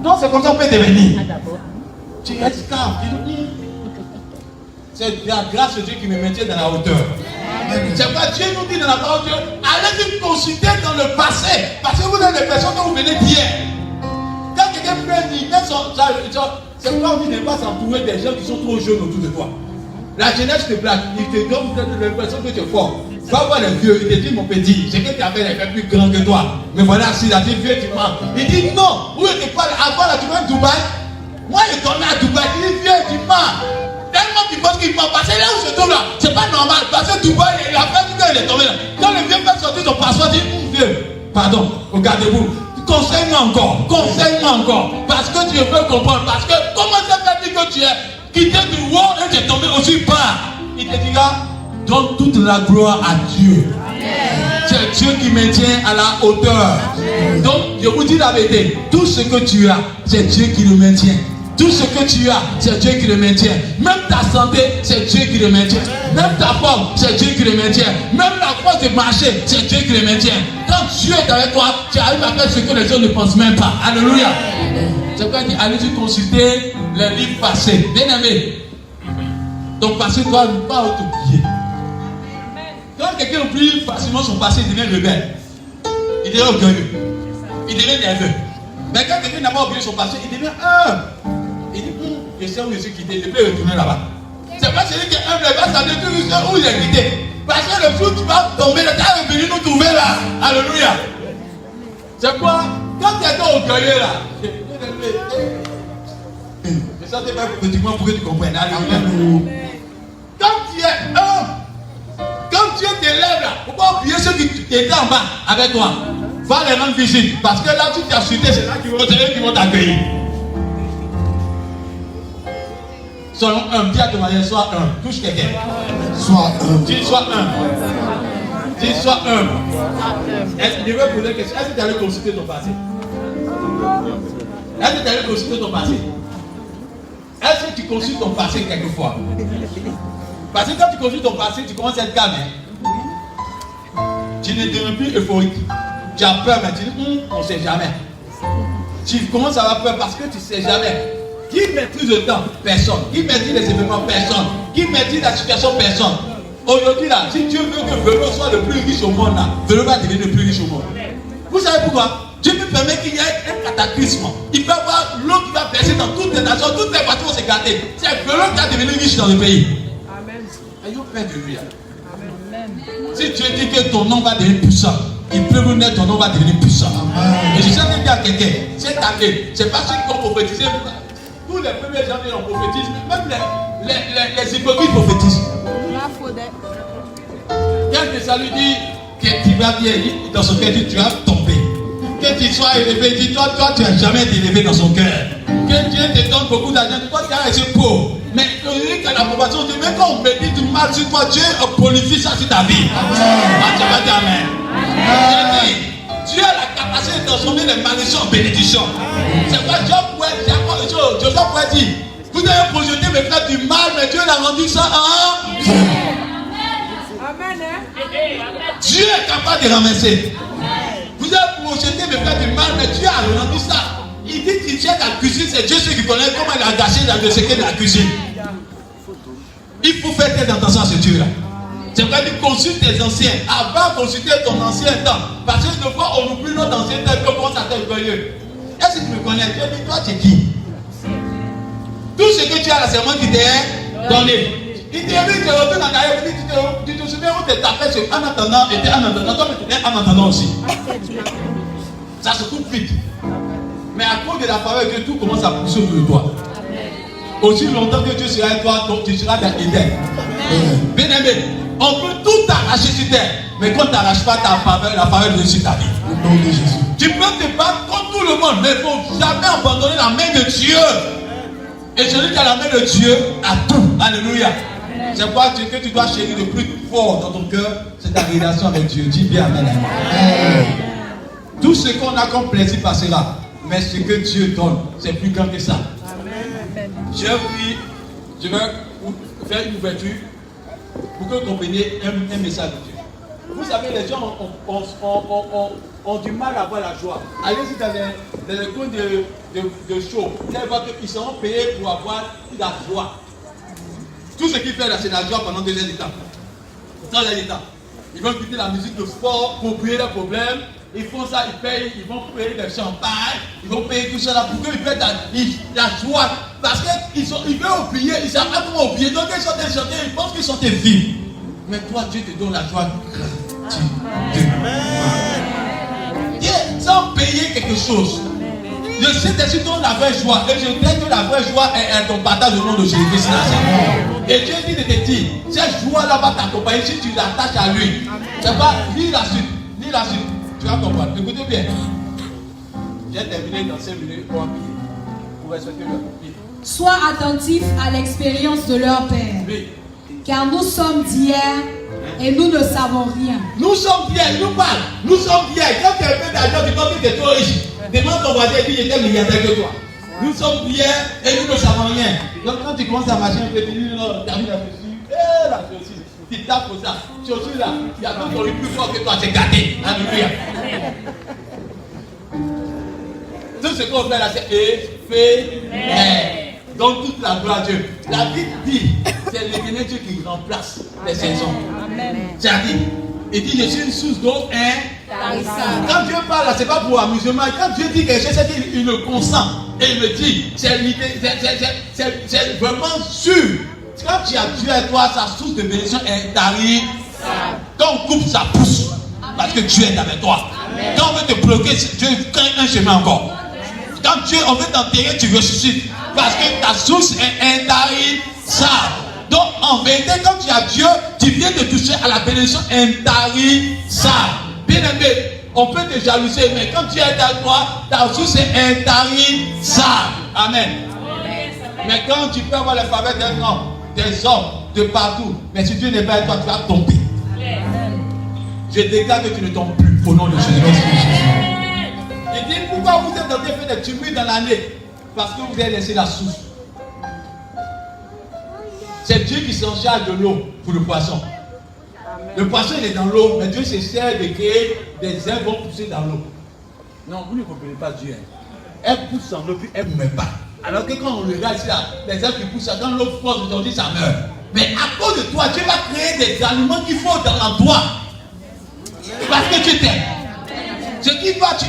Donc c'est comme ça qu'on peut devenir. Tu restes calme. C'est la grâce de Dieu qui me maintient dans la hauteur. C'est pas Dieu nous dit dans la parole de Dieu, allez vous consulter dans le passé. Parce que vous avez des personnes dont vous venez d'hier. Quand quelqu'un peut dire, c'est pas envie de ne pas s'entourer des gens qui sont trop jeunes autour de toi. La jeunesse te blague, il te donne l'impression que tu es fort. Va voir les vieux, il te dit mon petit, c'est que tu avais les plus grands que toi. Mais voilà, si la vie vieux, tu mens. Il dit non, où il te parle avant là, tu vas à Dubaï. Moi, je dormais à Dubaï, il dit vieux, tu mens. Tellement tu penses qu'il va passer là où se trouve là, c'est pas normal. Parce que Dubaï, il a fait du temps, il est tombé là. Quand le vieux fait sortir son passeport, il dit, vieux, pardon, regardez-vous. Conseille-moi encore. Parce que tu veux comprendre. Parce que comment ça fait que tu es quitté du roi et tu es tombé aussi bas? Il te dira, donne toute la gloire à Dieu. C'est Dieu qui maintient à la hauteur. Donc, je vous dis la vérité. Tout ce que tu as, c'est Dieu qui le maintient. Tout ce que tu as, c'est Dieu qui le maintient. Même ta santé, c'est Dieu qui le maintient. Même ta forme, c'est Dieu qui le maintient. Même la force de marcher, c'est Dieu qui le maintient. Quand Dieu est avec toi, tu arrives à faire ce que les autres ne pensent même pas. Alléluia. C'est pourquoi il dit, allez-y consulter les livres passés. Bien aimé. Donc passé doit ne pas t'oublier. Quand quelqu'un oublie facilement son passé, il devient rebelle. Il devient orgueilleux. Il devient nerveux. Mais quand quelqu'un n'a pas oublié son passé, il devient humble. Il dit, je sais où je suis quitté, je peux retourner là-bas. C'est pas celui qui est humble, il va savoir où il est quitté. Parce que le jour où tu vas tomber, le temps est venu nous trouver là. Alléluia. C'est quoi? Quand tu es orgueilleux là, je sentais pas pratiquement pour que tu comprennes. Alléluia. Quand tu es humble, quand Dieu t'élève là, il ne faut pas oublier ceux qui étaient en bas avec toi. Va les rendre visite. Parce que là, tu t'es chuté, c'est là qu'ils vont t'accueillir. Soyons humbles. Dis à ton mari, sois humble. Touche quelqu'un. Sois humble. Dis, sois humble. Dis, sois humble. Je vais poser une question. Est-ce que tu allais consulter ton passé? Est-ce que tu allais consulter ton passé? Est-ce que tu consultes ton passé quelquefois? Parce que quand tu consultes ton passé, tu commences à être calme. Tu ne deviens plus euphorique. Tu as peur, mais tu dis, on ne sait jamais. Tu commences à avoir peur parce que tu ne sais jamais. Qui maîtrise le temps? Personne. Qui maîtrise les événements? Personne. Qui maîtrise la situation? Personne. Aujourd'hui, là, si Dieu veut que Vélo soit le plus riche au monde, là, Vélo va devenir le plus riche au monde. Vous savez pourquoi? Dieu peut permettre qu'il y ait un cataclysme. Il peut y avoir l'eau qui va verser dans toutes les nations, toutes les parties vont s'écarter. C'est Vélo qui va devenir riche dans le pays. Amen. Ayons peur de lui. Amen. Si Dieu dit que ton nom va devenir puissant, il peut vous naître, ton nom va devenir puissant. Amen. Et je sais que dire à quelqu'un, cette année, c'est pas ceux qui ont prophétisé. Tous les premiers janvier ont prophétisé, même les hypocrites prophétisent. Quelqu'un lui dit que tu vas bien, dans son cœur, tu vas tomber. Que tu sois élevé, dis toi tu n'as jamais été élevé dans son cœur. Que Dieu te donne beaucoup d'argent, toi tu as resté pauvre. Mais il y a l'approbation, même quand on médite du mal sur toi, Dieu bonifie ça sur ta vie. Tu vas dire Amen. Dieu a la capacité de transformer les malédictions en bénédictions. C'est quoi Job pourrait dire, vous avez projeté mes frères du mal, mais Dieu l'a rendu ça en Amen. Dieu est capable de ramasser. Vous avez projeté mes frères du mal, mais Dieu a rendu ça. Il dit qu'il tient la cuisine, c'est Dieu qui connaît comment il a gâché le secret de la cuisine. Il faut faire très attention à ce Dieu-là. C'est vrai qu'il consulte tes anciens. Avant de consulter ton ancien temps. Parce que une fois on oublie notre ancien temps, on commence à être orgueilleux. Est-ce que tu me connais? Dieu dit, toi tu es qui? Tout ce que tu as là, c'est moi qui t'ai donné. Il te dit, tu retournes en arrière, tu te souviens où tu es tapé en attendant, et en attendant, toi tu es en attendant aussi. Ça se coupe vite. Mais à cause de la parole que tout commence à pousser autour de toi. Aussi longtemps que Dieu sera avec toi, tu seras dans l'Éden. Bien aimé, on peut tout arracher sur terre. Mais quand tu n'arraches pas ta faveur, la faveur de Dieu sur ta vie. Au nom de Jésus. Tu peux te battre contre tout le monde, mais il ne faut jamais abandonner la main de Dieu. Et celui qui a la main de Dieu a tout. Alléluia. C'est quoi que tu dois chérir le plus fort dans ton cœur, c'est ta relation avec Dieu. Dis bien Amen. Tout ce qu'on a comme plaisir passera. Mais ce que Dieu donne, c'est plus grand que ça. Amen. Je vais faire une ouverture pour que vous compreniez un message de Dieu. Vous savez, les gens ont du mal à avoir la joie. Allez-y dans les coins de show. Vous allez voir qu'ils seront payés pour avoir la joie. Tout ce qu'ils font là, c'est la joie pendant 2 heures de temps. 3 heures de temps. Ils vont quitter la musique de sport pour oublier leurs problèmes. Ils font ça, ils payent, ils vont payer le champagne, ils vont payer tout ça là pour qu'ils fassent la joie. Parce qu'ils veulent oublier, ils ne savent pas comment oublier. Donc ils sont chantés, ils pensent qu'ils sont des vies. Mais toi, Dieu te donne la joie gratuitement. Sans payer quelque chose. Le Saint-Esprit donne la vraie joie. Et je dis que la vraie joie est ton partage au nom de Jésus-Christ. Et Dieu dit de te dire, cette joie-là va t'accompagner si tu l'attaches à lui. C'est pas, lis la suite. Tu vas comprendre. Écoutez bien. J'ai terminé dans 5 minutes pour appuyer. Pour respecter le papier. Sois attentif à l'expérience de leur Père. Oui. Car nous sommes d'hier et nous ne savons rien. Nous sommes d'hier, il nous parle. Nous sommes d'hier. Quand tu as un peu d'argent, tu penses que tu es trop riche. Demande ton voisin et dis, j'étais milliardaire que toi. Nous sommes d'hier et nous ne savons rien. Donc quand tu commences à marcher un peu, tu dis, non, tu as vu la chaussure, la chaussure. Tu tapes pour ça. Chaussure là, il y a d'autres qui ont eu plus fort que toi, c'est gâté. Alléluia. Tout ce qu'on fait là, c'est éphémère. Donc toute la gloire à Dieu. La Bible dit, c'est l'éternel Dieu qui remplace les saisons. C'est-à-dire, il dit, je suis une source d'eau intarissable. Quand Dieu parle là, c'est pas pour amusement. Quand Dieu dit quelque chose, c'est qu'il le consent. Et il me dit, c'est vraiment sûr. Quand tu as Dieu à toi, sa source de bénédiction est intarissable. Quand on coupe, ça pousse. Parce que Dieu est avec toi. Quand on veut te bloquer, Dieu crée un chemin encore. Quand Dieu, on veut t'enterrer, tu ressuscites. Parce que ta source est intarissable. Donc, en vérité, quand tu as Dieu, tu viens de toucher à la bénédiction intarissable. Bien aimé, on peut te jalouser, mais quand tu es avec toi, ta source est intarissable. Amen. Mais quand tu peux avoir les faveurs d'un homme, des hommes, de partout, mais si Dieu n'est pas avec toi, tu vas tomber. Je déclare que tu ne tombes plus au nom de Jésus. Il dit, pourquoi vous êtes en train de faire des tumules dans l'année? Parce que vous avez laissé la source. C'est Dieu qui s'en charge de l'eau pour le poisson. Le poisson il est dans l'eau, mais Dieu se sert de créer des herbes vont pousser dans l'eau. Non, vous ne comprenez pas Dieu. Elle pousse dans l'eau puis elle ne meurt pas. Alors que quand on regarde ici, les herbes qui poussent, quand l'eau force aujourd'hui, ça meurt. Mais à cause de toi, Dieu va créer des aliments qu'il faut dans l'endroit. Parce que tu t'aimes. Ce qui va, tu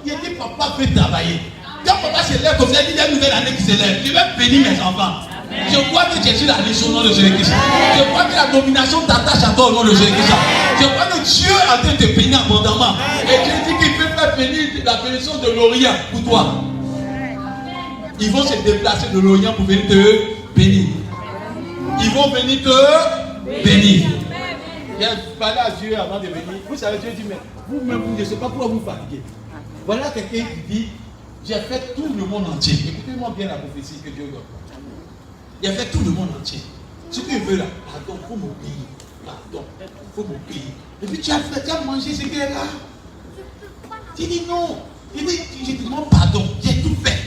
il dit papa peut travailler. Quand papa se lève comme ça, il y a une nouvelle année qui se lève. Je vais bénir mes enfants. Je crois que tu es la mission au nom de Jésus-Christ. Je crois que la domination t'attache à toi au nom de Jésus-Christ. Je crois que Dieu est en train de te bénir abondamment. Et Dieu dit qu'il peut faire bénir la bénédiction de l'Orient pour toi. Ils vont se déplacer de l'Orient pour venir te bénir. Ils vont venir te bénir. J'ai parlé à Dieu avant de venir. Vous savez, Dieu dit, mais vous-même, vous ne savez pas pourquoi vous fatiguez. Voilà quelqu'un qui dit, j'ai fait tout le monde entier. Écoutez-moi bien la prophétie que Dieu donne. Il a fait tout le monde entier. Ce qu'il veut là, pardon, il faut m'obéir. Pardon, il faut m'obéir. Et puis tu as mangé ce qu'il est là. Tu dis non. Il dit, je te demande pardon, j'ai tout fait.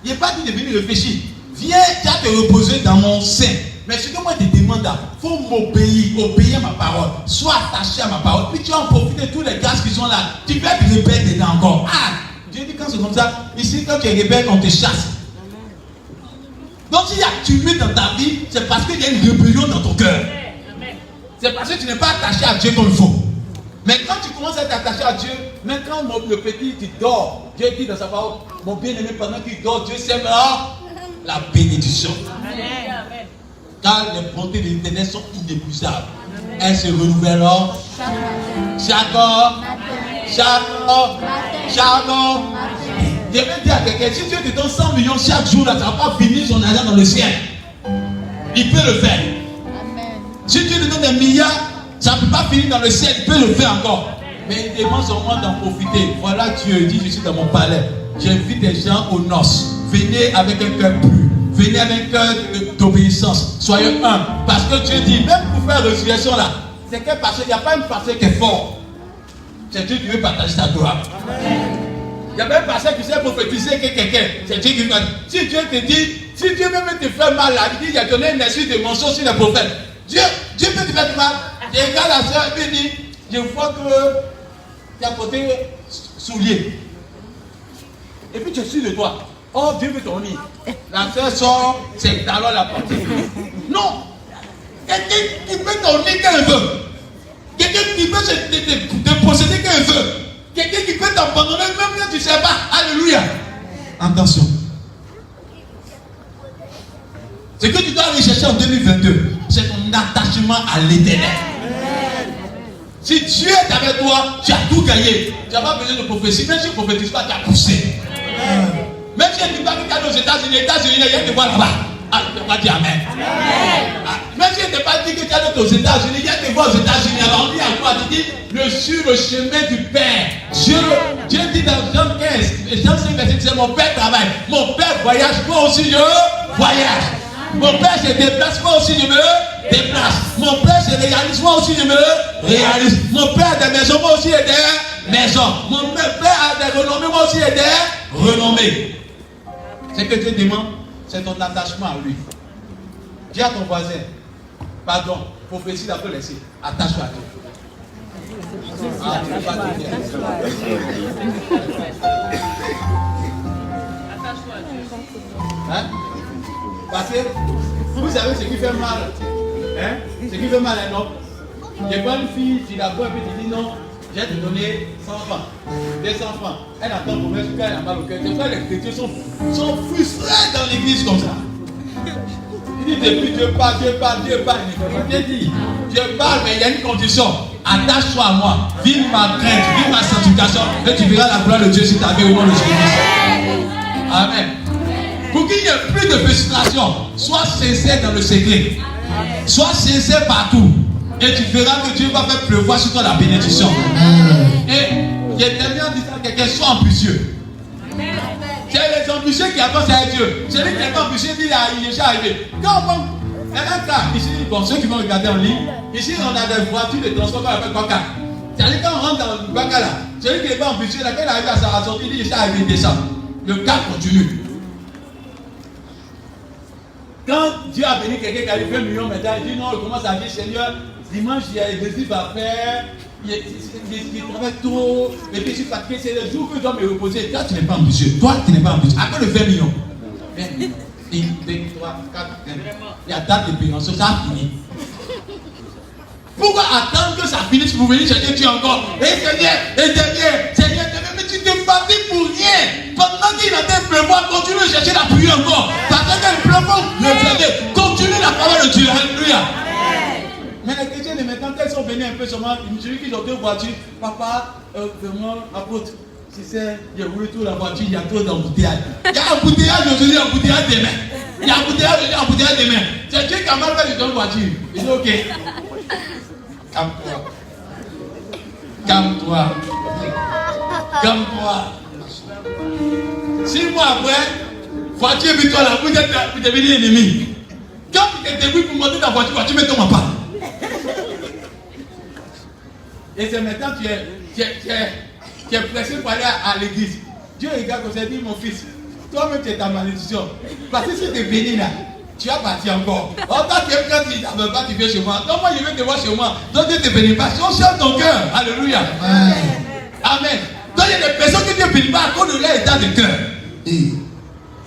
Il n'est pas dit de venir réfléchir. Viens, tu vas te reposer dans mon sein. Mais ce que moi je te demande, il faut m'obéir, obéir à ma parole. Sois attaché à ma parole. Puis tu vas en profiter de tous les gaz qui sont là. Tu peux être rebelle dedans encore. Ah, Dieu dit quand c'est comme ça, ici quand tu es rebelle, on te chasse. Donc s'il y a tumulte dans ta vie, c'est parce qu'il y a une rébellion dans ton cœur. C'est parce que tu n'es pas attaché à Dieu comme il faut. Mais quand tu commences à être attaché à Dieu, même quand le petit tu dors, Dieu dit dans sa parole, mon bien-aimé, pendant qu'il dort, Dieu sèmera la bénédiction. Car les bontés de l'Éternel sont inépuisables. Elles se renouvelleront chaque Je vais dire à quelqu'un, si Dieu te donne 100 millions chaque jour, là, ça ne va pas finir son argent dans le ciel. Il peut le faire. Amen. Si Dieu te donne des milliards, ça ne peut pas finir dans le ciel, il peut le faire encore. Mais il demande seulement d'en profiter. Voilà, Dieu dit, je suis dans mon palais. J'invite les gens aux noces. Venez avec un cœur pur. Venez avec un cœur d'obéissance. Soyez humbles. Parce que Dieu dit, même pour faire résurrection là, c'est qu'un pasteur, il n'y a pas une pasteur qui est fort. C'est Dieu qui veut partager ta gloire. Amen. Il y a même un pasteur qui sait prophétiser que quelqu'un. C'est Dieu qui va. Si Dieu te dit, si Dieu même te fait mal là, il dit, il a donné une esprit de mensonge sur les prophètes. Dieu peut te faire du mal. Je regarde la soeur et puis dit, je vois que tu as porté soulier. Et puis tu es sûr de toi. Oh, Dieu veut ton nid. La soeur sort, c'est talons la portée. Non. Quelqu'un qui peut ton nid quand il veut. Quelqu'un qui peut te posséder quand il veut. Quelqu'un qui peut t'abandonner même quand tu ne sais pas. Alléluia. Attention. Ce que tu dois rechercher en 2022, c'est ton attachement à l'Éternel. Si Dieu est avec toi, tu as tout gagné. Tu n'as pas besoin de prophétie. Même si tu ne prophétises pas, tu as poussé. Même si tu n'as pas vu aux États-Unis, il y a des voix là-bas. Ah, tu n'as pas dit Amen. Ah, même si je n'ai pas dit que tu allais aux États-Unis, il y a des voix aux États-Unis. Alors on dit à quoi? Tu dis, je suis le chemin du Père. Dieu dit dans Jean 15, Jean 5, verset 17, mon Père travaille, mon Père voyage, moi aussi je voyage. Mon Père se déplace, moi aussi je me déplace. Mon Père se réalise, moi aussi je me réalise. Mon Père a des maisons, moi aussi j'ai des maisons. Mon Père a des renommées, moi aussi j'ai des renommées. Ce que Dieu demande, c'est ton attachement à lui. Dis à ton voisin, pardon, prophétie d'après laisser, attache-toi à Dieu. Ah, tu ne peux pas te dire. Attache-toi à Dieu. Hein? Parce que vous savez ce qui fait mal. Hein? Ce qui fait mal à un homme. Il y a une fille, tu la vois et puis tu dis non, je vais te donner 100 francs, 200 francs. Elle attend pour mettre quand elle a mal au cœur. Des fois, les chrétiens sont frustrés dans l'église comme ça. Il dit depuis Dieu parle. Il faut bien dire. Dieu parle, mais il y a une condition. Attache-toi à moi. Vive ma crainte, vive ma sanctification. Et tu verras la gloire de Dieu sur ta vie au nom de Jésus. Amen. Pour qu'il n'y ait plus de frustration, sois sincère dans le secret. Sois sincère partout. Et tu verras que Dieu va faire pleuvoir sur toi la bénédiction. Et j'ai terminé en disant à quelqu'un, sois ambitieux. C'est les ambitieux qui avancent avec Dieu. Celui qui est ambitieux dit, il est déjà arrivé. Quand on prend un cas, ici, bon, ceux qui vont regarder en ligne, ici on a des voitures de transport qu'on appelle Baka. C'est-à-dire quand on rentre dans le Baka là, celui qui n'est pas ambitieux, là, quand il arrive à sa sortie, il dit, il est arrivé, il descend. Le cas continue. Quand Dieu a béni quelqu'un qui a eu 20 millions maintenant, il dit non, il commence à dire, Seigneur, dimanche, il y a l'église à faire, il travaille trop, et puis je suis fatigué, c'est le jour que je dois me reposer. Toi, tu n'es pas ambitieux. Toi, tu n'es pas ambitieux. Après le 20 millions, 1, 2, 3, 4, 5, il y a date de paiement, ça a fini. Pourquoi attendre que ça finisse pour venir chercher Dieu encore? Et Seigneur, mais tu te fatigues pour rien. Pendant qu'il est en train de pleuvoir, continue de chercher la pluie encore. Parce que le pleuvoir, continue la parole de Dieu. Alléluia. Mais les chrétiens de maintenant, quand ils sont venus un peu seulement, ils me disent qu'ils ont 2 voitures. Papa, vraiment, apôtre, si c'est, j'ai roulé tout la voiture, il y a trop d'embouteillages. Il y a embouteillage aujourd'hui, embouteillage demain. Il y a embouteillage aujourd'hui, embouteillage demain. C'est Dieu qui a mal fait de ton voiture. Il dit ok. Calme-toi. Calme-toi. Calme-toi. 6 mois après, voiture et puis toi là, vous devenez ennemi. Quand tu te débrouilles pour monter ta voiture, tu mets ton mapa. Et c'est maintenant que tu es pressé pour aller à l'église. Dieu regarde comme ça et dit, mon fils, toi-même tu es ta malédiction. Parce que si tu es béni là, tu vas partir encore. Or, quand quelqu'un dit, ah ben pas, tu viens chez moi. Donc moi, je vais te voir chez moi. Donc Dieu te bénit pas. On cherche ton cœur. Alléluia. Amen. Amen. Donc il y a des personnes qui ne te bénissent pas à cause de leur état de cœur.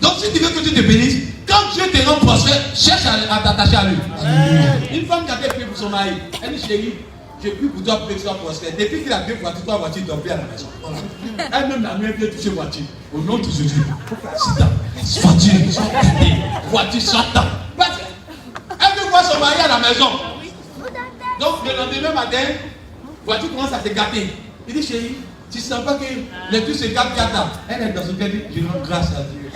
Donc si tu veux que Dieu te bénisse, quand Dieu te rend prospère, cherche à t'attacher à lui. Amen. Une femme qui a fait prier pour son mari, elle dit, chérie, je prie pour toi pour que tu sois prospère. Depuis qu'il a 2 voitures, 3 voitures, il dort plus à la maison. Voilà. Elle-même la mienne vient toucher voiture. Au nom de Jésus. C'est voiture, voiture, sortant. Elle veut voir son mari à la maison. Donc le lendemain matin, voiture commence à se gâter. Il dit, chérie, tu ne sens pas que les deux se gâtent là. Elle est dans son cœur, je rends grâce à Dieu.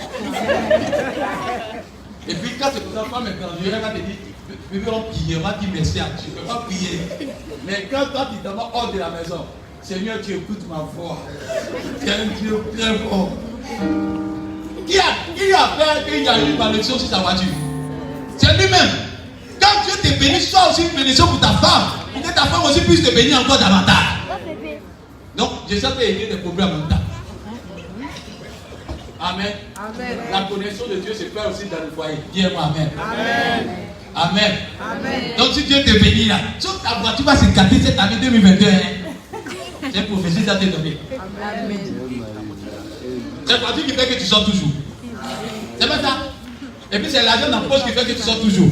Et puis quand c'est comme ça, femme est grandie, elle va te dire, bébé, on prie, on va dire merci à Dieu, on ne peut pas prier. Mais quand toi tu demandes hors de la maison, Seigneur, tu écoutes ma voix. Tu es un Dieu très fort. Qui a fait qu'il y a eu une malédiction sur sa voiture? C'est lui-même. Quand Dieu te bénit, sois aussi une bénédiction pour ta femme. Pour que ta femme aussi puisse te bénir encore davantage. Donc, je sais qu'il y a des problèmes en même temps. Amen. Amen. La connaissance de Dieu se fait aussi dans le foyer. Dis-moi Amen. Amen. Amen. Amen. Donc, si Dieu te bénit là, sauf ta voiture va se gâter cette année 2021. C'est prophétie ça t'est donné. Amen. C'est la voiture qui fait que tu sors toujours. C'est pas ça. Et puis c'est l'argent dans la poche qui fait que tu sors toujours.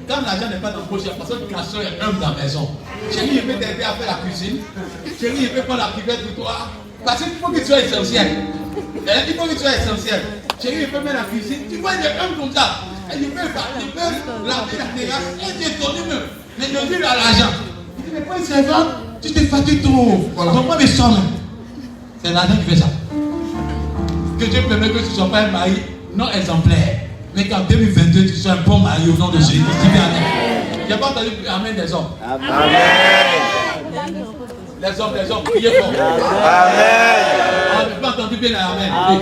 Quand l'argent n'est pas dans la poche, il y a personne qui casse un homme dans la maison. Chérie, il peut t'aider à faire la cuisine. Chérie, il peut prendre la cuvette pour toi. Parce qu'il faut que tu sois essentiel. Il faut que tu sois essentiel. Chérie, il peut mettre la cuisine. Tu vois, il y a un comme ça. Et il peut laver la terrasse. Et tu es donné même. Mais je dis à l'argent. Il dit, mais pas une servante, tu te fatigues trop. Voilà. Comment me sens? C'est l'argent qui fait ça. Que Dieu permet que tu ne sois pas un mari non exemplaire. mais qu'en 2022, tu sois un bon mari au nom de Jésus. Dis bien amen. Je n'ai pas entendu amen des hommes. Amen. Les hommes, priez fort. Amen. On n'a pas entendu bien amen. Amen.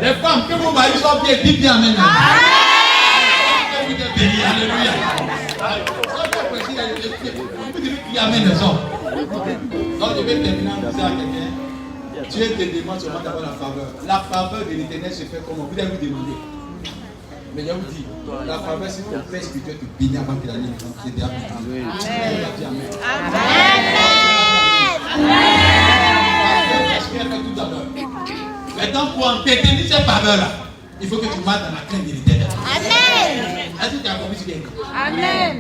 Les femmes, que vos maris soient bien, dites bien amen. Amen. Vous êtes bénis, alléluia. Vous devez crier amen les hommes. Donc je vais terminer en disant à quelqu'un, Dieu te demande seulement d'avoir la faveur. La faveur de l'éternel se fait comment? Vous devez vous demander. Mais je vous dis, la faveur, c'est ton Père spirituel te bénit avant que l'année ne rentre. C'est déjà béni. Amen. Maintenant, pour entendre cette faveur-là, il faut que tu marches dans la crainte de l'éternel. Amen. Est-ce que tu as compris ce qu'il a dit? Amen.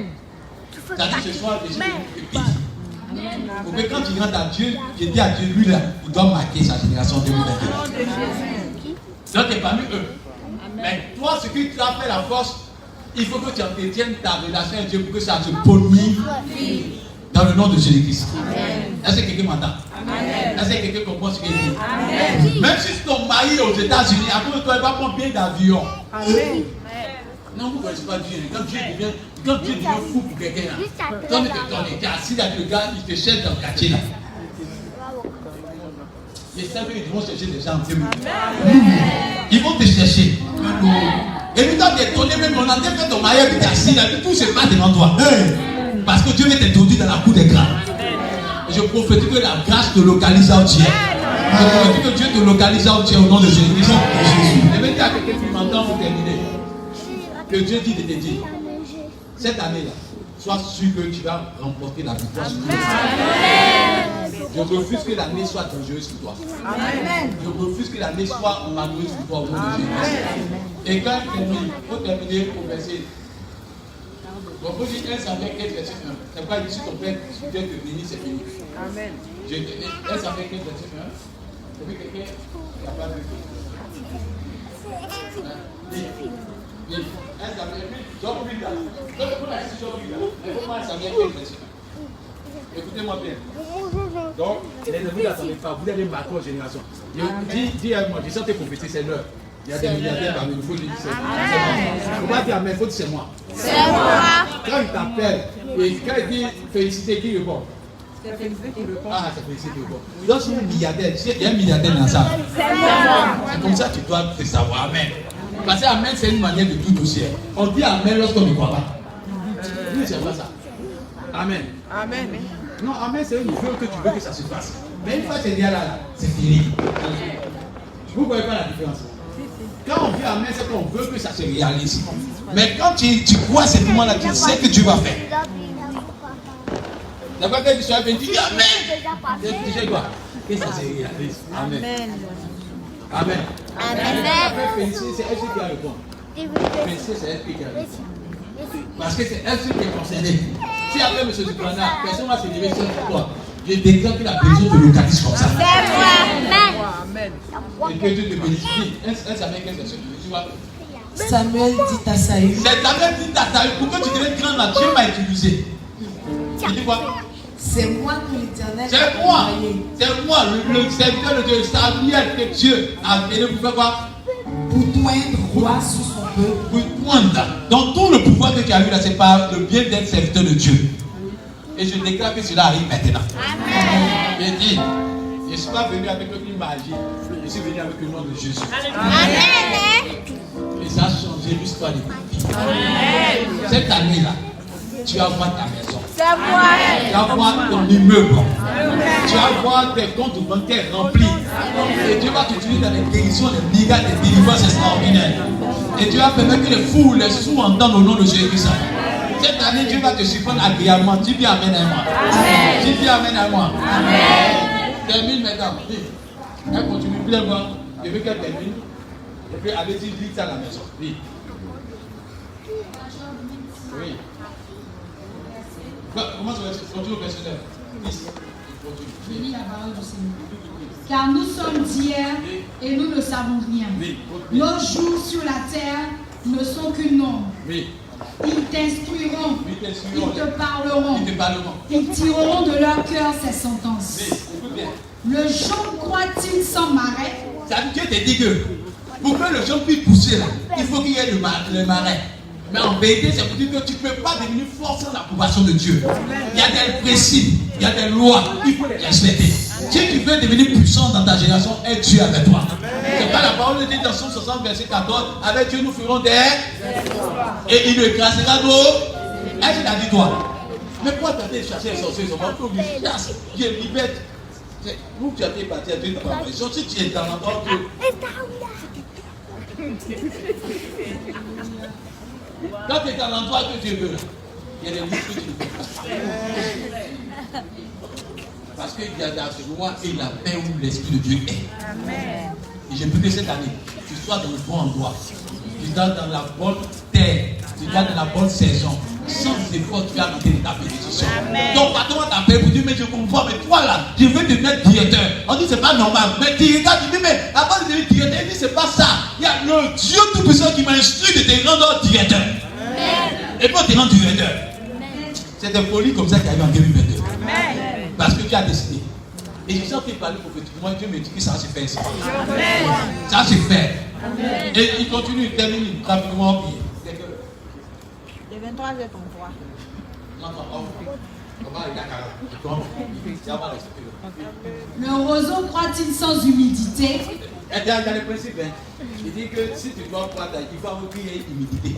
C'est-à-dire ce soir, je suis pour que quand tu rentres à Dieu, je dis à Dieu, lui là, il doit marquer sa génération 2021. Donc tu es parmi eux. Mais toi, ce qui t'a fait la force, il faut que tu entretiennes ta relation avec Dieu pour que ça se bonifie dans le nom de Jésus-Christ. Est-ce que quelqu'un m'entend? Est-ce que quelqu'un comprend ce qu'il dit? Même si ton mari est aux États-Unis, à cause de toi, il va prendre bien d'avion. Non, vous ne connaissez pas Dieu. Quand Dieu devient fou pour quelqu'un, toi, tu es assis avec le gars, il te cherche dans le quartier là. Les savent qu'ils vont chercher des gens en Dieu. Ils vont te chercher. Et puis quand tu es étonné, même on a fait ton mariage, tu es assis là, tout se passe devant toi. Parce que Dieu veut t'introduire dans la cour des grands. Et je prophétise que la grâce te localise entière. Je prophétise que Dieu te localise entière au nom de Jésus. Je vais dire à quelqu'un qui m'entend pour terminer. Que Dieu dit de te dire, cette année-là, sois sûr que tu vas remporter la victoire sur toi. Je refuse que l'année soit dangereuse pour toi. Amen. Je refuse que l'année soit malheureuse pour toi au nom de Jésus. Et quand il termine, il faut terminer au verset. Donc, vous dites 1 Samuel 15, verset 1. C'est pas ici ton Père, Dieu te bénit, c'est fini. Amen. 1 Samuel 15, verset 1. C'est vu quelqu'un qui n'a pas vu. Oui. 1 Samuel, Job 8 là. Donc, vous l'avez dit Job 8 là. Mais vous m'avez Samuel 15, verset 1. Écoutez-moi bien. Donc, les ennemis n'attendez pas, vous allez marquer aux générations. Dis à moi, je sens tes compétences, c'est l'heure. Il y a des milliardaires parmi nous, il faut le dire, c'est moi. Il ne faut pas dire amen, il faut dire c'est moi. C'est moi. Quand il t'appelle, et quand il dit féliciter, qui répond? C'est féliciter qui répond. Ah, c'est féliciter qui répond. Donc, si un milliardaire, il y a un milliardaire dans ça. C'est moi. C'est comme ça que tu dois te savoir. Amen. Parce que amen, c'est une manière de tout dossier. On dit amen lorsqu'on ne croit pas. Nous, c'est pas ça. Amen. Amen. Non, amen, c'est une chose que tu veux que ça se passe. Mais une fois que c'est déjà là, c'est fini. Vous ne voyez pas la différence? Quand on dit amen, c'est qu'on veut que ça se réalise. Mais quand tu crois à ce moment-là, tu sais que tu vas faire. D'abord, quand tu sois bien, tu dis amen. Tu sais quoi? Que ça se réalise. Amen. Amen. Amen. Féliciter, c'est elle qui a répondu. Féliciter, c'est elle qui a répondu. Parce que c'est elle qui est concernée. Si après M. Duplana, personne ne va se lever sur toi, je déclare que la bénédiction te localise comme ça. Amen. Et que Dieu te bénisse. Un Samuel, qu'est-ce que c'est? Tu vois? Samuel dit à Saül. C'est Samuel dit à Saül, pourquoi tu deviens grand là? Dieu m'a utilisé. Il dit quoi? C'est moi que l'Éternel a envoyé. C'est moi, le serviteur de Dieu, Samuel que Dieu a donné pour faire quoi? Pour toindre roi sous son peuple. Pour toindre. Donc tout le pouvoir que tu as eu là, c'est par le bien d'être serviteur de Dieu. Et je déclare que cela arrive maintenant. Amen. Je dis, je ne suis pas venu avec une magie, je suis venu avec le nom de Jésus. Amen. Et ça a changé l'histoire de ma vie. Cette année-là, tu vas voir ta maison. Tu vas voir ton immeuble. Tu vas voir tes comptes bancaires remplis. Et Dieu va t'utiliser dans les guérisons, les miracles, les délivrances extraordinaires. Et tu vas permettre que les fous, les sous entendent au nom de Jésus-Christ. Cette année, Dieu va te surprendre agréablement. Dis bien amen à moi. Amen. Dis bien amen à moi. Amen. Termine maintenant. Elle continue, plein moi. Je veux qu'elle termine. Et puis allez-y, dites ça à la maison. Oui. Oui. Comment ça va être? Continue au personnel. Je lis la parole du Seigneur. Car nous sommes d'hier et nous ne savons rien. Nos jours sur la terre ne sont qu'une ombre. Ils t'instruiront, ils te parleront, ils tireront de leur cœur ces sentences. Le jonc croit-il sans marais? Ça veut dire Dieu te dit que Pour que le champ puisse pousser là, il faut qu'il y ait le marais. Mais en vérité, c'est pour dire que tu ne peux pas devenir fort sans l'approbation de Dieu. Il y a des principes, il y a des lois, il faut les respecter. Si tu veux devenir puissant dans ta génération, aie Dieu avec toi. C'est pas la parole de Dieu dans Somme 60, verset 14. Avec Dieu, nous ferons des. Et il ne écrasera nos. Est-ce qu'il a dit toi? Mais pourquoi tu as été chercher les sorciers? Ils sont pas obligés. Dieu libère. Où tu as été parti à Dieu, tu n'as pas besoin. Si tu es dans l'endroit que. Quand tu es dans l'endroit que Dieu veut, il y a des livres que tu ne peux pas. Parce qu'il y a la joie et la paix où l'Esprit de Dieu est. Amen. Et j'ai pris que cette année, tu sois dans le bon endroit, tu sois dans la bonne terre, tu sois dans la bonne saison. Sans effort, tu vas monter ta bénédiction. Donc, patron t'appelle pour dire, mais je comprends, mais toi là, je veux devenir directeur. On dit, c'est pas normal. Mais directeur, tu dis, mais avant de devenir directeur, il dit, c'est pas ça. Il y a le Dieu Tout-Puissant qui m'a instruit de te rendre directeur. Et quand tu es rendu directeur, c'est des folies comme ça qui arrivent en 2022. Parce que tu as décidé. Et je sens qu'il parle prophétiquement, Dieu me dit que ça va se faire ça. Ça va se faire. Et il continue, il termine rapidement. Le 23, je comprends. Le roseau croît-il sans humidité? Il y a le principe. Il dit que si tu dois croître, il faut avoir humidité.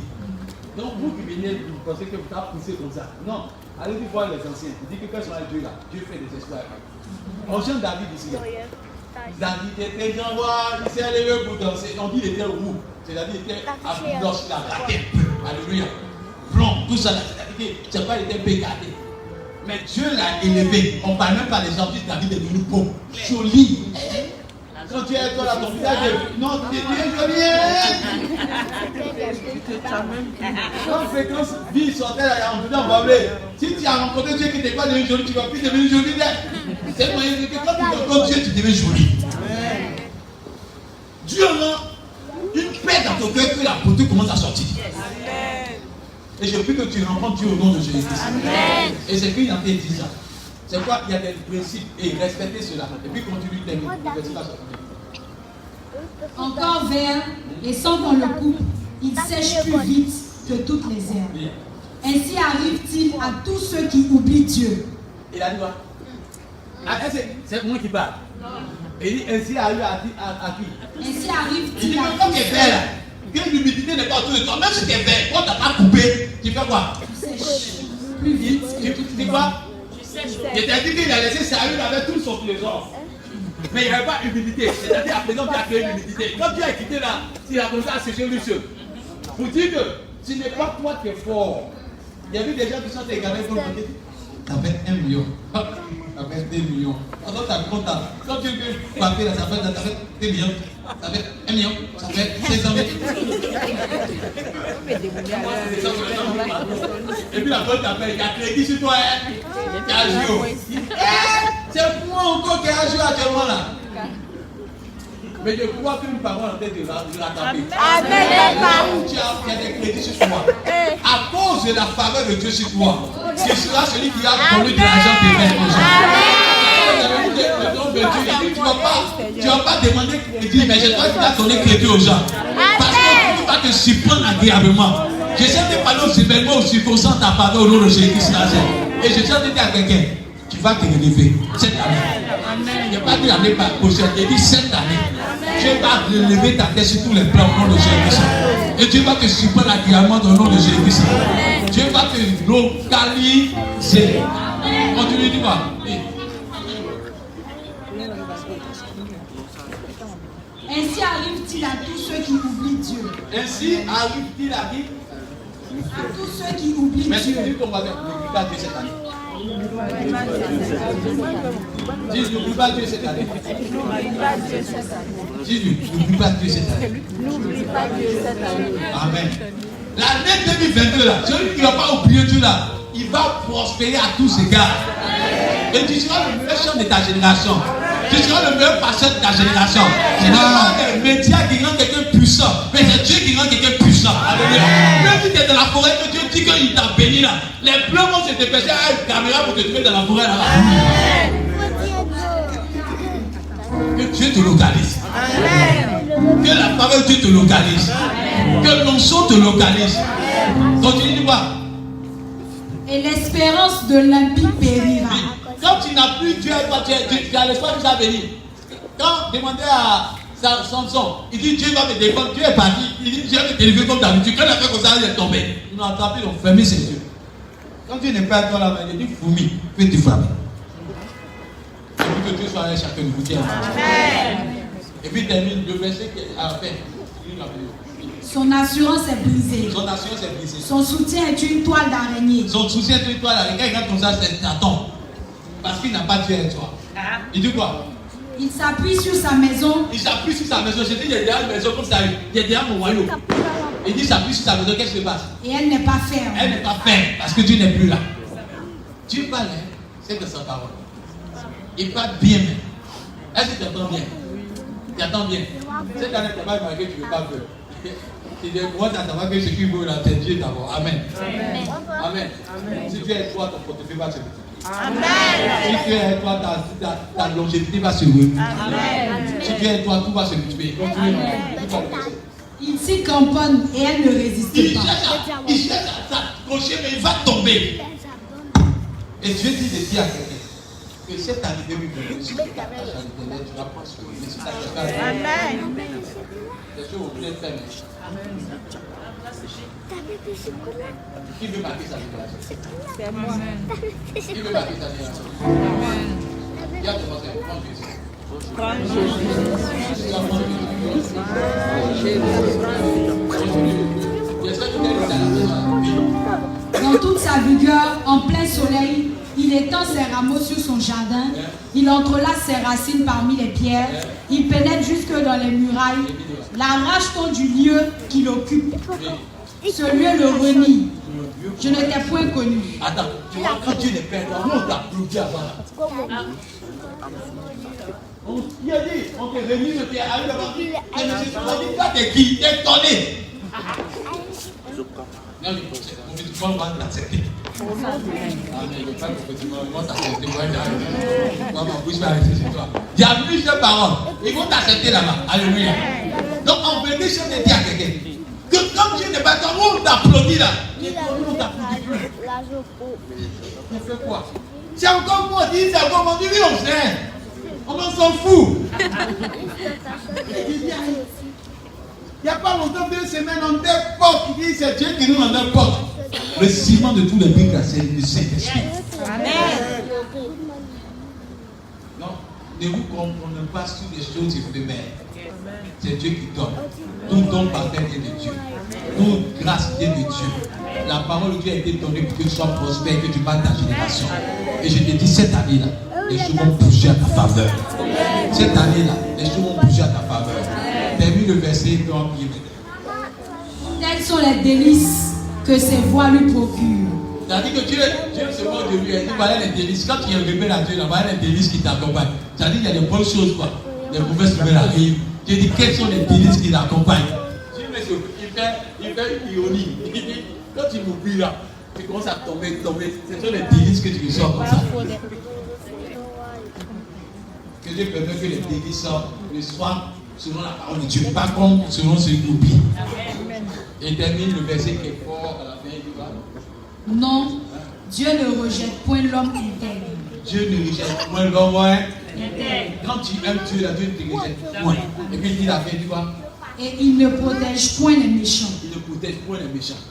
Donc vous qui venez, vous pensez que vous avez poussé comme ça. Non. Allez voir les anciens. Il dit que quand sera Dieu là, Dieu fait des exploits. On chante David ici. David était grand roi, il s'est levé pour danser. On dit qu'il était roux. C'est-à-dire qu'il était à blanche, il a raté un peu. Alléluia. Blond, tout ça là. C'est-à-dire que c'est pas, il était bécadé. Mais Dieu l'a élevé. On ne parle même pas des gens qui David est devenu beau, joli. Quand tu es toi là, ton visage est. Non, tu es joli. Quand fréquence vie sortait là, on venait en parler. Si tu as rencontré Dieu qui n'était pas devenu joli, tu ne vas plus devenir joli. C'est le moyen que quand tu rencontres Dieu, tu deviens joli. Dieu rend une paix dans ton cœur que la beauté commence à sortir. Et je prie que tu rencontres Dieu au nom de Jésus-Christ. Et c'est écrit dans tes 10 ans. C'est quoi? Il y a des principes et respectez cela. Et puis continue de terminer. Encore vert et sans qu'on le coupe, il sèche plus vite que toutes les herbes. Ainsi arrive-t-il à tous ceux qui oublient Dieu. Il a dit quoi? C'est moi qui parle. Il dit ainsi arrive à qui? Ainsi arrive-t-il Il dit à que comme tu es vert là, que l'humidité n'est pas autour de toi, même si tu es vert, quand tu n'as pas coupé, tu fais quoi? tu sèches plus vite. Tu dis quoi? Il t'a dit qu'il a laissé Saül avec tout son trésor. Mais il n'y avait pas d'humidité. C'est-à-dire à présent tu as créé l'humidité. Quand tu as quitté là, il a commencé à sécher le ciel. Pour dire que ce n'est pas toi qui es fort. Il y a eu des gens qui sont égarés pour le côté. Ça fait 1 million. Ça fait 2 millions. Alors tu as content. Quand tu veux papier là, ça fait 2 millions. Ça fait 1 million. Ça fait 500 000. Et puis la bonne t'appelle, il y a crédit sur toi. Tu as joué. C'est moi encore qui a joué actuellement là. Mais je crois qu'une parole en tête de la taper. Amen. Tu as des crédits sur toi. À cause de la faveur de Dieu sur toi, ce sera celui qui a donné de l'argent de faire aux gens. Tu ne vas pas demander crédit, mais je crois qu'il a donné crédit aux gens. Parce que tu vas te surprendre agréablement. Je sais que par nos événements aussi, qu'on sent ta faveur au nom de Jésus-Christ. Et je tiens à dire à quelqu'un, tu vas te relever cette année. Il n'y a pas dit l'année prochaine, il dit cette année. Dieu va relever ta tête sur tous les plans au nom de Jésus-Christ. Et Dieu va te surprendre agréablement au nom de Jésus-Christ. Dieu va te localiser. Continue, dis-moi. Ainsi arrive-t-il à tous ceux qui oublient Dieu. Ainsi arrive-t-il à qui? À tous ceux qui oublient Mais si Dieu. tu dis qu'on va n'oublie pas Dieu cette année. Dis, n'oublie pas Dieu cette année. Dis, n'oublie pas Dieu cette année. Amen. L'année 2022 là, celui qui ne va pas oublier Dieu là, il va prospérer à tous égards. Et tu seras le meilleur chef de ta génération. Tu seras le meilleur pasteur de ta génération. Ce n'est pas les médias qui rendent quelqu'un puissant, mais c'est Dieu qui rend quelqu'un puissant. Alléluia. Même si tu es dans la forêt, que Dieu dit qu'il t'a béni là, les bleus vont se dépêcher à une caméra pour te trouver dans la forêt là-bas. Que Dieu te localise. Que la parole de Dieu te localise. Que l'onction te localise. Continue de voir. Et l'espérance de l'impie périra. Quand tu n'as plus Dieu, tu as l'espoir que ça va venir. Quand demandez à Samson, il dit Dieu va me défendre, Dieu est parti. Il dit Dieu va me délivrer comme d'habitude. Quand il a fait comme ça, il est tombé. Ils l'ont attrapé, ils ont fermé ses yeux. Quand Dieu n'est pas à toi là, il dit fourmi, fais-tu frapper. Et puis que Dieu soit avec chacun de vous. Amen. Et puis termine le verset à la fin. Son assurance est brisée. Son assurance est brisée. Son soutien est une toile d'araignée. Son soutien est une toile d'araignée. Quand il regarde comme ça, c'est Satan. Parce qu'il n'a pas Dieu avec toi. Il dit quoi? Il s'appuie sur sa maison. Il s'appuie sur sa maison. Je dis, il y a derrière une maison comme ça. Il y a derrière mon royaume. Il dit, il s'appuie sur sa maison. Qu'est-ce qui se passe? Et elle n'est pas ferme. Elle n'est pas ferme. Parce que Dieu n'est plus là. Dieu parle, hein? C'est de sa parole. Il parle bien, mais. Est-ce que tu entends bien? Tu entends bien? Cette année, tu n'as pas marqué, tu ne veux pas peur. Il dit, moi, tu as savoir que ce qui veut là, c'est Dieu d'abord. Amen. Amen. Si tu es toi, ton portefeuille va se multiplier. Amen. Si tu es toi, ta longévité va se multiplier. Si tu es toi, tout va se multiplier. Il s'y camponne et elle ne résiste pas. Il cherche à s'accrocher, mais il va tomber. Et Dieu dit de dire à quelqu'un que cette année 2022, si tu t'attaches à l'éternel, tu vas prospérer. Si tu t'attaches à l'éternel, Amen. les choses vont bien faire. Qui veut marquer sa génération? C'est moi. Qui veut marquer sa génération? Il y a des personnes qui prennent Jésus. Prends Jésus. Dans toute sa vigueur, en plein soleil, il étend ses rameaux sur son jardin. Il entrelace ses racines parmi les pierres. Il pénètre jusque dans les murailles. L'arrache-t-on du lieu qu'il occupe? Ce lieu le renie. Je ne t'ai point connu. Attends, tu vois, quand Dieu n'est pas là, nous on t'applaudit avant là. Il a dit, on te remet le pied, arrive devant lui. Et je suis dit, toi t'es qui? T'es étonné. Non, on va t'accepter. Amen. Je ne pas que t'accepter. Moi, ma bouche va rester sur toi. Il y a plusieurs paroles. Ils vont t'accepter là-bas. Alléluia. Donc, on veut dire à quelqu'un que comme Dieu n'est pas là, on t'applaudit là. On t'applaudit plus. On fait quoi? C'est encore moi, c'est encore moi. Oui, on sait. On s'en fout. Il n'y a pas longtemps, 2 semaines, on porte. Il dit c'est Dieu qui nous en porte. Le ciment de tous les briques, c'est le Saint-Esprit. Amen. Non, ne vous comprenez pas sur les choses éphémères. C'est Dieu qui donne. Tout don parfait vient de Dieu. Toute grâce vient de Dieu. La parole de Dieu a été donnée pour que tu sois prospère et que tu parles ta génération. Et je te dis, cette année-là, les choses vont bouger à ta faveur. Cette année-là, les choses vont bouger à ta faveur. Termine le verset que l'on vient. Telles sont les délices que ses voix lui procurent. C'est-à-dire que Dieu se moque de lui. Il dit voilà les délices. Quand tu es rebelle à Dieu, là, voilà les délices qui t'accompagnent. C'est-à-dire qu'il y a des bonnes choses, quoi. Les mauvaises nouvelles arrivent. Dieu dit quelles sont les délices qui l'accompagnent. Il fait ironie. Il dit quand tu m'oublies là, tu commences à tomber. Ce sont les délices que tu reçois comme ça. Que Dieu permet que les délices sortent le soir selon la parole de Dieu, pas comme selon ce qu'il oublie. Et termine le verset qui est fort à la fin du bas. Non, Dieu ne rejette point l'homme intègre. Dieu ne rejette point l'homme intègre. Quand tu aimes Dieu, là, Dieu ne te rejette point. Et puis il dit la fin du bas. Et il ne protège point les méchants. Il ne protège point les méchants.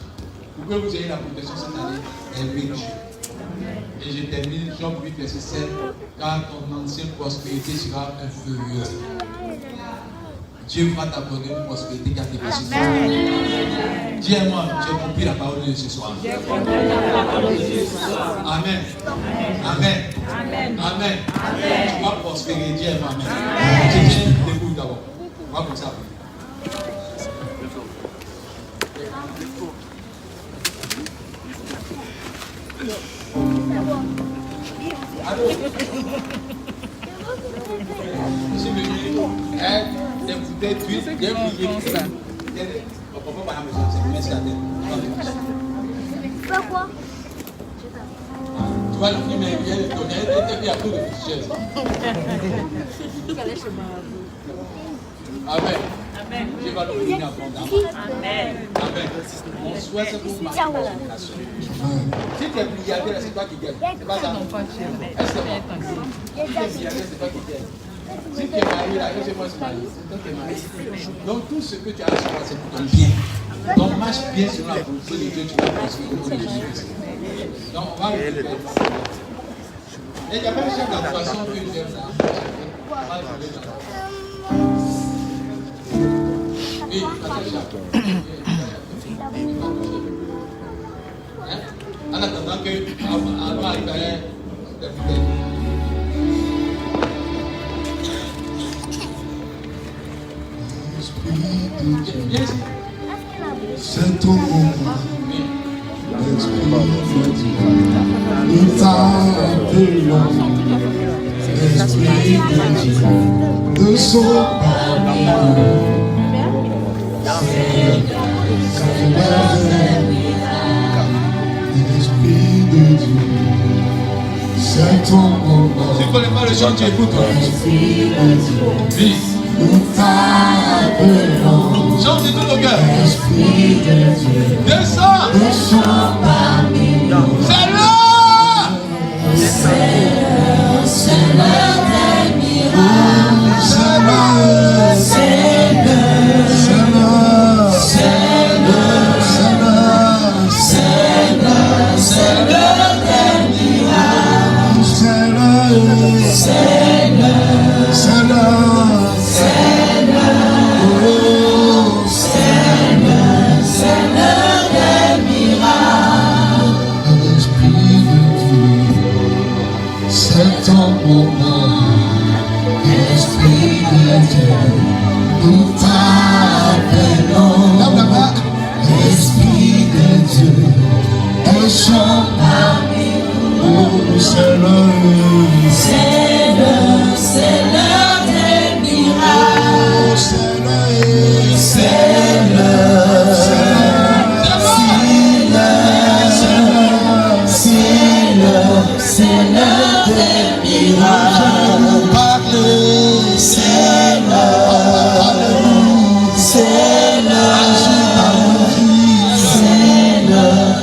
Pour que vous ayez la protection cette année, aimez Dieu. Et je termine Jean 8, verset 7. Car ton ancienne prospérité sera inférieure. Dieu va t'abonner une prospérité qui a dépassé toi. Dis-moi, tu as compris la parole de Dieu ce soir. Amen. Amen. Amen. Tu vas prospérer. Dis-moi, amen. Je t'écoute d'abord. On va comme ça. Allô? Monsieur le ministre, des bouteilles d'huile, des billets. On ne peut pas la maison, c'est merci à Dieu. Pourquoi? vois le film, elle vient de donner, elle était bien à coup de chaise. Amen. Dieu va nous bénir abondamment. Amen. Amen. Mon souhait, c'est pour marquer la génération. Si tu es milliardaire, c'est toi qui gagne. C'est pas ça. Est-ce que si tu es milliardaire, c'est toi qui gagne. Si tu es marié, là, c'est moi qui suis marié. C'est toi qui es marié. Donc tout ce que tu as à faire, c'est pour ton bien. Donc marche bien sur la volonté de Dieu, tu vas réussir au nom de Jésus. Donc on va récupérer. Et il y a pas un chef d'actuation que j'aime là. On va le faire là. Oui, en attendant que Arnaud arrive à c'est ton moment. Nous t'appelons. Esprit de Dieu, de son Esprit de Dieu, c'est ton moment. Tu ne connais pas le chant, tu écoutes. Oui. Nous t'appelons. Chante de tout ton cœur. Esprit de Dieu, descends. descends parmi nous. C'est l'heure. C'est l'heure des miracles. C'est l'heure. C'est l'heure. C'est l'heure. C'est l'heure. C'est l'heure. C'est l'heure des miracles. C'est l'heure. C'est l'heure. C'est l'heure. C'est l'heure. C'est l'heure. C'est l'heure des miracles. L'Esprit de Dieu, c'est ton moment. Esprit de Dieu, nous t'appelons. Esprit de Dieu, descends parmi nous. C'est l'heure. C'est l'heure. C'est l'heure des miracles. C'est l'heure. C'est l'heure. C'est l'heure des miracles. Parlez, c'est l'heure. C'est l'heure.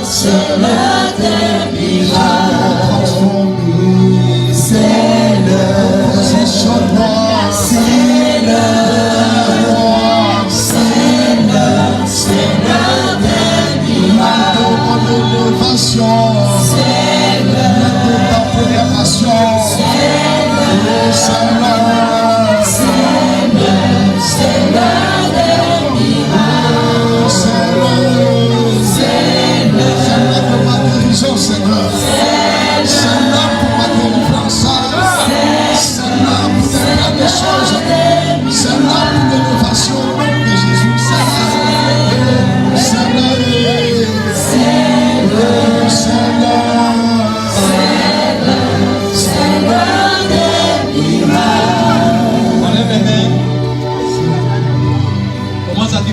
C'est l'heure des miracles. C'est l'heure. C'est l'heure. C'est l'heure. C'est l'heure des miracles. C'est l'heure.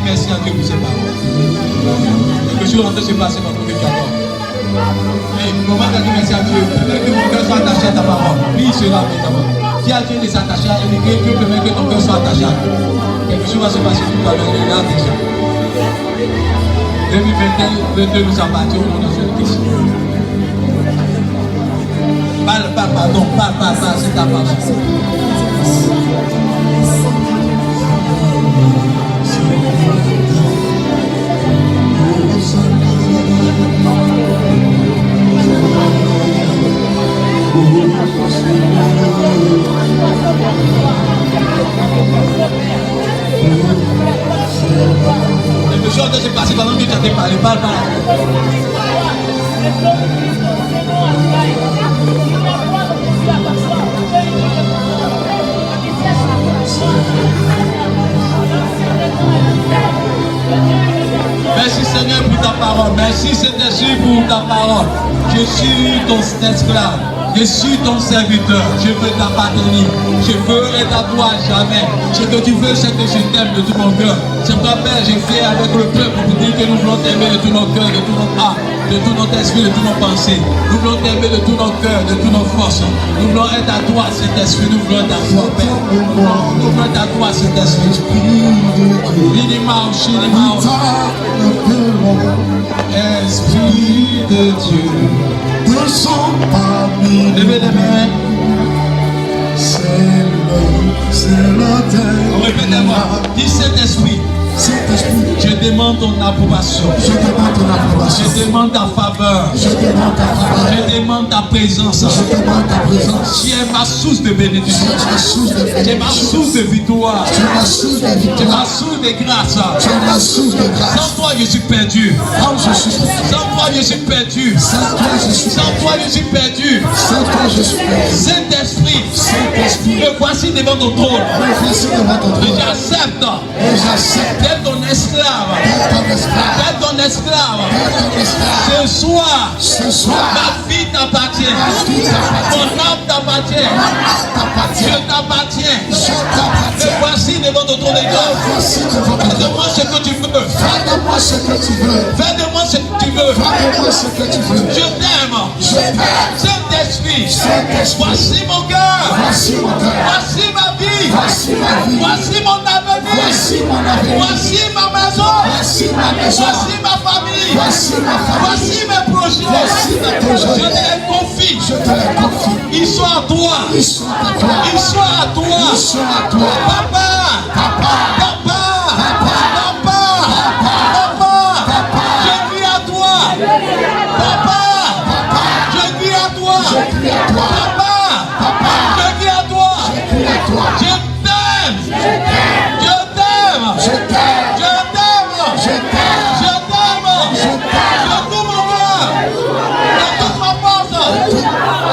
Merci à Dieu pour ces paroles. Quelque chose en train de se passer dans ton cœur. Mais comment tu as dit merci à Dieu? Permets que mon cœur soit attaché à ta parole. Oui, cela maintenant. Si à Dieu est attaché à Dieu, Dieu permet que ton cœur soit attaché à Dieu. Quelque chose va se passer tout à l'heure. Regarde déjà. 2022 nous appartient au nom de Jésus-Christ. Parle, c'est ta parole. Quelque chose de se passer pendant que tu as parlé. Parle. Merci Seigneur pour ta parole. Merci Saint-Esprit pour ta parole. Je suis ton esclave. Je suis ton serviteur. Je veux t'appartenir. Je veux être à toi jamais. Ce que tu veux, c'est que je t'aime de tout mon cœur. C'est toi, Père, j'ai fait avec le peuple pour dire que nous voulons t'aimer de tout notre cœur, de tout notre âme, de tout notre esprit, de toutes nos pensées. Nous voulons t'aimer de tout notre cœur, de toutes nos forces. Nous voulons être à toi, cet esprit. Nous voulons être à toi, Père. Nous voulons être à toi, cet esprit. Esprit de Dieu, descends parmi nous. levez les mains. C'est le terre. Répétez-moi. Dis cet esprit. Saint-Esprit, Je demande ton approbation. je demande ton approbation. Je demande ta faveur. Je demande ta faveur. Je demande ta présence. Je demande ta présence. Tu es ma source de bénédiction. Tu es ma source de Tu es ma bénédiction. source de victoire. Tu es ma source de Tu es victoire. ma source de grâce. Tu es ma source de Sans grâce. toi, je suis perdu. Quand je suis Sans toi, je suis perdu. sans toi, je suis Sans toi, je suis perdu. sans toi, je suis perdu. Saint-Esprit, Saint-Esprit, me voici devant ton trône. me voici devant ton Et trône. j'accepte Et j'accepte d'être ton esclave. d'être ton esclave. D'être ton esclave. D'être ton esclave. Ce soir, Ce soir, ma vie t'appartient. ma vie t'appartient. Mon âme t'appartient. Ma âme t'appartient. Je t'appartiens. Je Me t'appartiens. voici devant ton trône de grâce. Voici devant ton Fais de trône. moi ce que tu veux. Fais de moi ce que tu veux. Fais de moi ce que tu veux. Fais de moi ce que tu veux. Je t'aime. Je t'aime. Saint-Esprit, Saint-Esprit, voici mon cœur. voici mon cœur. Voici ma vie. Voici ma vie. Voici mon avenir. Voici mon avenir. Voici ma maison. Voici ma maison. Voici ma famille. Voici ma famille. Voici mes projets. Voici mes projets. Je te les confie. Je te les confie. Ils sont à toi. Ils sont à toi. Ils sont à toi. Ils sont à toi. Papa. Papa. Papa. Papa. Papa. Je crie à toi. Papa. Je crie à toi. Je crie à toi. Papa. Papa. Je crie à toi. Je crie à toi. Je t'aime. Je t'aime. Je t'aime. Je t'aime. Je t'aime. Je t'aime. Je t'aime. De tout mon cœur. De toute ma force.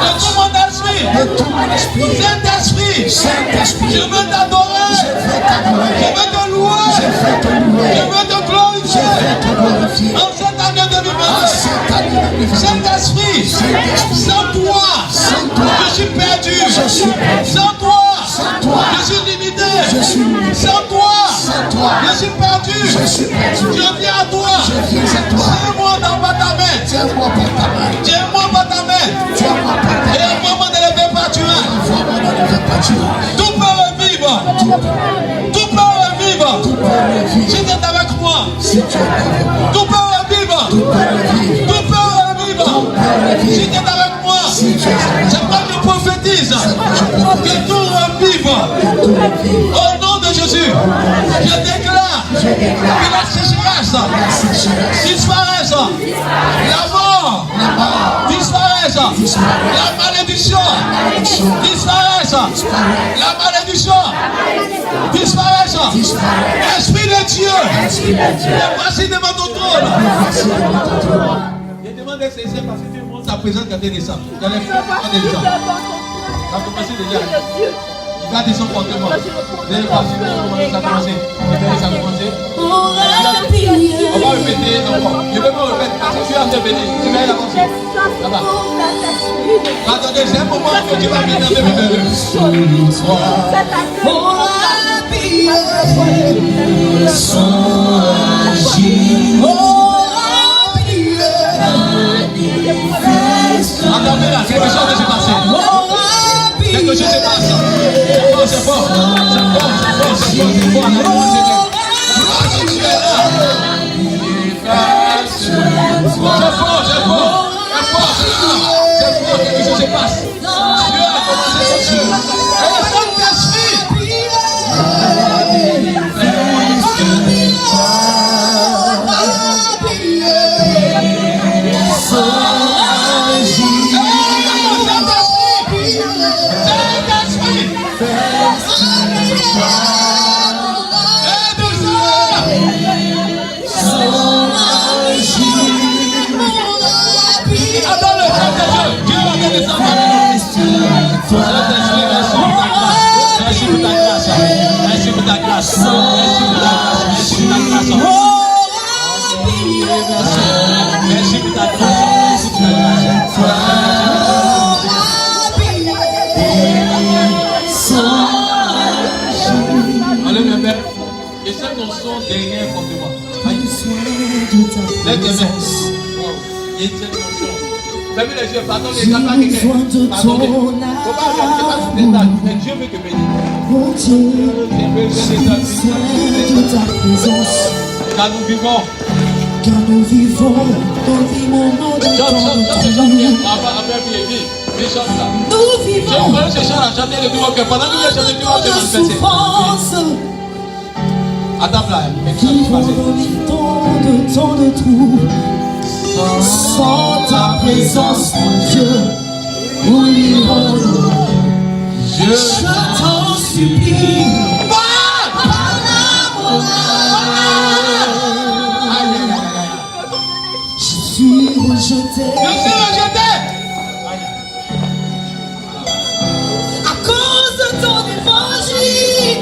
De tout mon esprit. De tout mon esprit. Saint-Esprit. Saint-Esprit, Je veux t'adorer. je veux t'adorer. Je veux te louer. Je veux te louer. Je veux te Je glorifier. veux te glorifier. En cette année En 2022. cette année 2022. Saint-Esprit. Saint-Esprit, Sans toi. sans toi, Je suis perdu. je suis perdu. Sans toi. Sans toi, Je suis limité. je suis limité. Sans toi. Sans toi, Je suis perdu. je suis perdu. Je viens à toi. Je viens à toi. Tiens-moi dans ta main. Tiens-moi par ta main. Tiens-moi par ta main. Tiens-moi par ta Et main. un moment de lever pâturage. Envoie-moi dans le pâturage. Tout peut revivre. Tout peut revivre. Tout peut revivre. Si tu es avec moi. Si tu es avec moi, Tout peut revivre. tout peut revivre. Tout peut revivre. Tout peut Si revivre. tu es avec moi. Si tu es avec C'est pourquoi je prophétise que tout revive. moi, tout revive. Au nom de Jésus. Je déclare Je déclare que la sécheresse la sécheresse, disparaisse. La mort la mort, disparaisse. La malédiction malédiction, disparaisse. La malédiction disparaisse. disparaît. Esprit de Dieu, Esprit de Dieu, me voici devant ton trône. voici devant ton trône. Je demande d'être sincère parce que tout le monde sa présence quand elle descend. Dans les films, on descend. Ça a commencé déjà. Il va descendre fortement. Vous allez voir si ça a commencé. Ça a commencé. On va répéter encore. Je ne vais pas répéter parce que tu es en train de venir. Tu vas y avancer. Là-bas. Attendez, c'est un moment que tu vas venir en 2022. Attendez là, quelque chose s'est passé. Quelque chose se passe. C'est fort, c'est fort. C'est fort, c'est fort, c'est fort, c'est fort. La louange est là. Ah, tu es là. C'est fort, c'est fort. C'est fort, c'est fort. Quelque chose se passe. Dieu a commencé quelque chose. Et Saint-Esprit. Merci pour ta grâce. Merci pour ta grâce. Merci pour ta grâce. Merci pour ta grâce. Merci pour ta grâce. Merci pour ta grâce. aimés, que cette notion derrière contre moi. Lève tes mains. Et cette notion. Fermez les yeux, pardon les gars, pardonnez. Faut pas regarder pas sur tes tables, mais Dieu veut te bénir. Car nous vivons. Car nous vivons dans des moments de Nous vivons dans de souffrance. Attends là, tant de trous. Sans ta présence, mon Dieu, où irons-nous? Je t'en supplie. Je suis rejeté. À cause de ton évangile.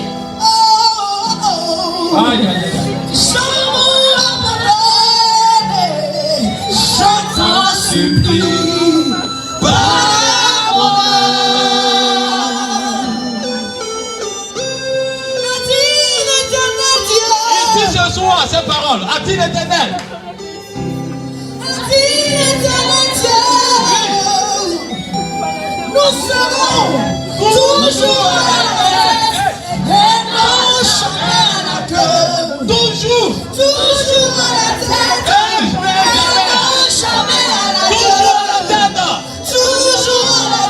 Je t'en supplie. Ce soir, ces paroles, a-t-il l'Éternel? Nous serons toujours à la tête et non jamais à la queue. Toujours À la tête et non jamais à la queue. Toujours à la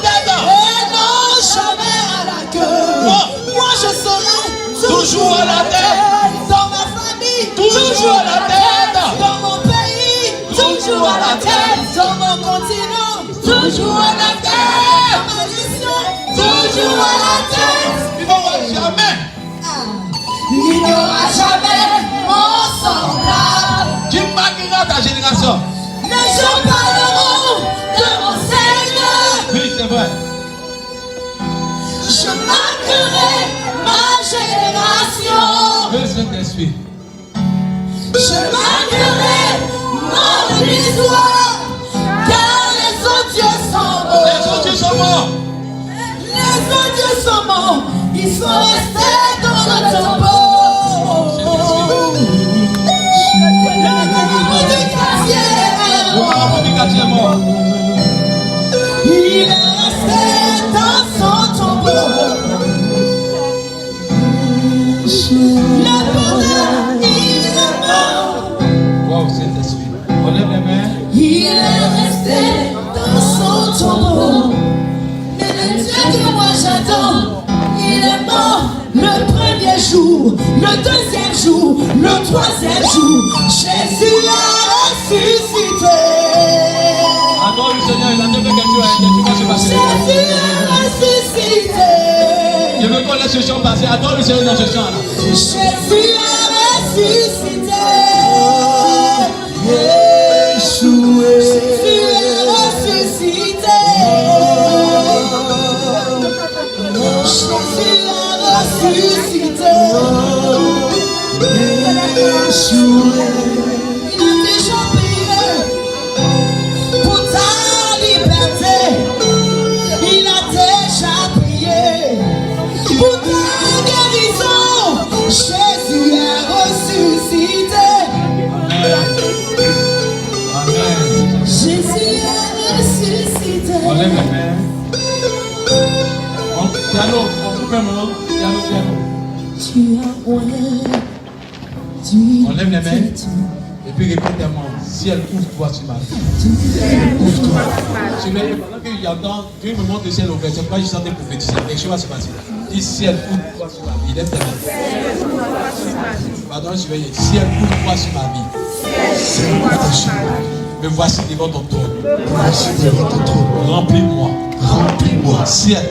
tête et non jamais à la queue. Moi je serai toujours à la tête. Dans ma famille, toujours à la tête. Dans mon pays, toujours à la tête. Dans mon continent, toujours à la tête. Dans ma mission, toujours à la tête. Il n'aura jamais. Il n'y aura jamais mon semblable. Tu marqueras ta génération. Les gens parleront de mon Seigneur. Oui, c'est vrai. Je marquerai ma génération. Le Saint-Esprit. Je marquerai mon histoire. Car les autres dieux sont morts. Les autres dieux sont morts. Les autres dieux sont morts. Ils sont restés dans le tombeau. Il est resté dans son tombeau. Le bonheur, il est mort. Wow, Saint-Esprit. On lève les mains. Il est resté dans son tombeau. Mais le Dieu que moi j'attends, il est mort le premier jour, le deuxième jour, le troisième jour. Jésus a ressuscité. Adore le Seigneur, il a donné quelque chose va se passer. Jésus a ressuscité. Je veux qu'on laisse ce chant passer. Adore le Seigneur dans ce chant là. Jésus a ressuscité. Jésus a ressuscité. Jésus a ressuscité. Il a déjà payé pour ta liberté. Il a déjà payé pour ta guérison. Jésus a ressuscité. Amen. Jésus a ressuscité. On lève les mains. Piano, on coupe un moment. Piano. Tu as On lève les mains. Et puis répétez-moi. Ciel, ouvre-toi sur ma vie. Ouvre-toi. Pendant qu'il entend, Dieu me montre le ciel ouvert. C'est pas juste en train de prophétiser. Quelque chose va se passer. Dis ciel, ouvre-toi sur ma vie. Lève tes mains. Pardon, je vais dire. Ciel, ouvre-toi sur ma vie. Me voici devant ton trône. Remplis-moi. Ciel,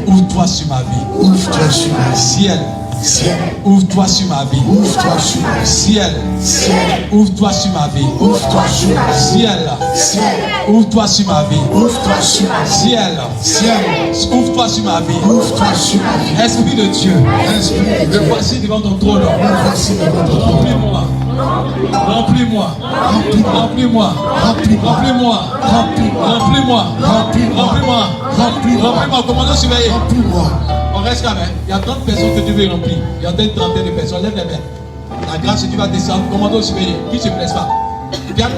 ouvre-toi sur ma vie. Ciel, ouvre-toi sur ma vie. Ciel, ouvre-toi sur ma vie. Ciel, ouvre-toi sur ma vie. Ciel, ouvre-toi sur ma vie. Esprit de Dieu, me voici devant ton trône. Remplis-moi. Remplis-moi. Remplis-moi. Remplis-moi. Remplis-moi. Remplis-moi. Remplis-moi. Commandant surveillé. On reste Presque, hein? Il y a 30 personnes que tu veux remplir. Il y a une trentaine de personnes. Lève les mains. La grâce, tu vas descendre. Commando surveillé. Qui ne se blesse pas? Bien,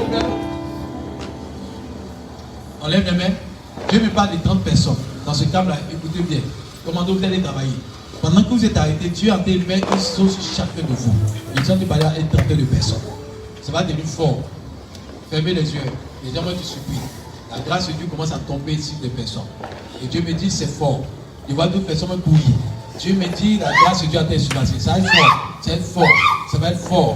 on lève les mains. Dieu me parle de 30 personnes. Dans ce cadre-là, écoutez bien. Commando, vous allez travailler. Pendant que vous êtes arrêtés, Dieu a fait une chose sur chacun de vous. Les gens ne parlent à une trentaine de personnes. Ça va devenir fort. Fermez les yeux. Les gens vont te supplier. La grâce de Dieu commence à tomber sur des personnes. Et Dieu me dit, c'est fort. Je vois d'autres personnes me courir. Dieu me dit, la grâce de Dieu a été surpassée. Ça va être fort. Ça va être fort. Ça va être fort.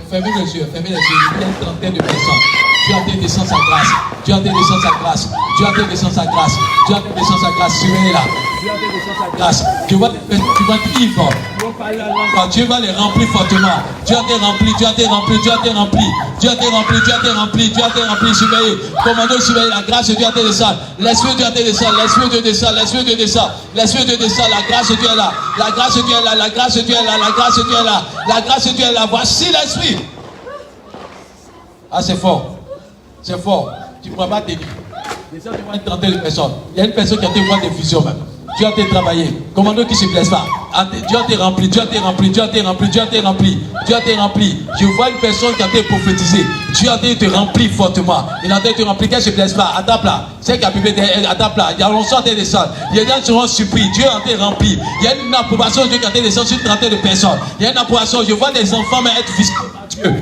Fermez les yeux. Fermez les yeux. Il y a une trentaine de personnes. Dieu a été descendre sa grâce. Dieu a été descendre sa grâce. Dieu a été descendre sa grâce. Dieu a été descendre sa grâce. Surveillez-la. Dieu a été descendre sa grâce. Tu vas vivre. Dieu va les remplir fortement. Dieu a été rempli. Dieu a été rempli. Dieu a été rempli. Dieu a été rempli. Dieu a été rempli. Dieu a été rempli. Surveillez. Commandez, surveillez. La grâce de Dieu a été descendre. L'esprit de Dieu a été descendre. L'esprit de Dieu descend. L'esprit de Dieu descend. L'esprit de Dieu descend. La grâce de Dieu est là. La grâce de Dieu est là. La grâce de Dieu est là. La grâce de Dieu est là. La grâce de Dieu est là. Voici l'esprit. Ah, c'est fort. C'est fort. Tu ne pourras pas t'aider. Déjà, tu vois une trentaine de personnes. Il y a une personne qui a été voir des fusions même. Dieu a été travaillé. Commando qui ne se blesse pas. Dieu a été rempli. Dieu a été rempli. Dieu a été rempli. Dieu a été rempli. Dieu a été rempli. Je vois une personne qui a été prophétisée. Dieu a été rempli fortement. Il a été rempli. Qu'elle ne se blesse pas. Attends là. C'est qui a bébé attends là. Il y a longtemps qui descend. Il y a des gens qui seront surpris. Dieu a été rempli. Il y a une approbation de Dieu qui a été descendue sur une trentaine de personnes. Il y a une approbation. Je vois des enfants mais être visités par Dieu.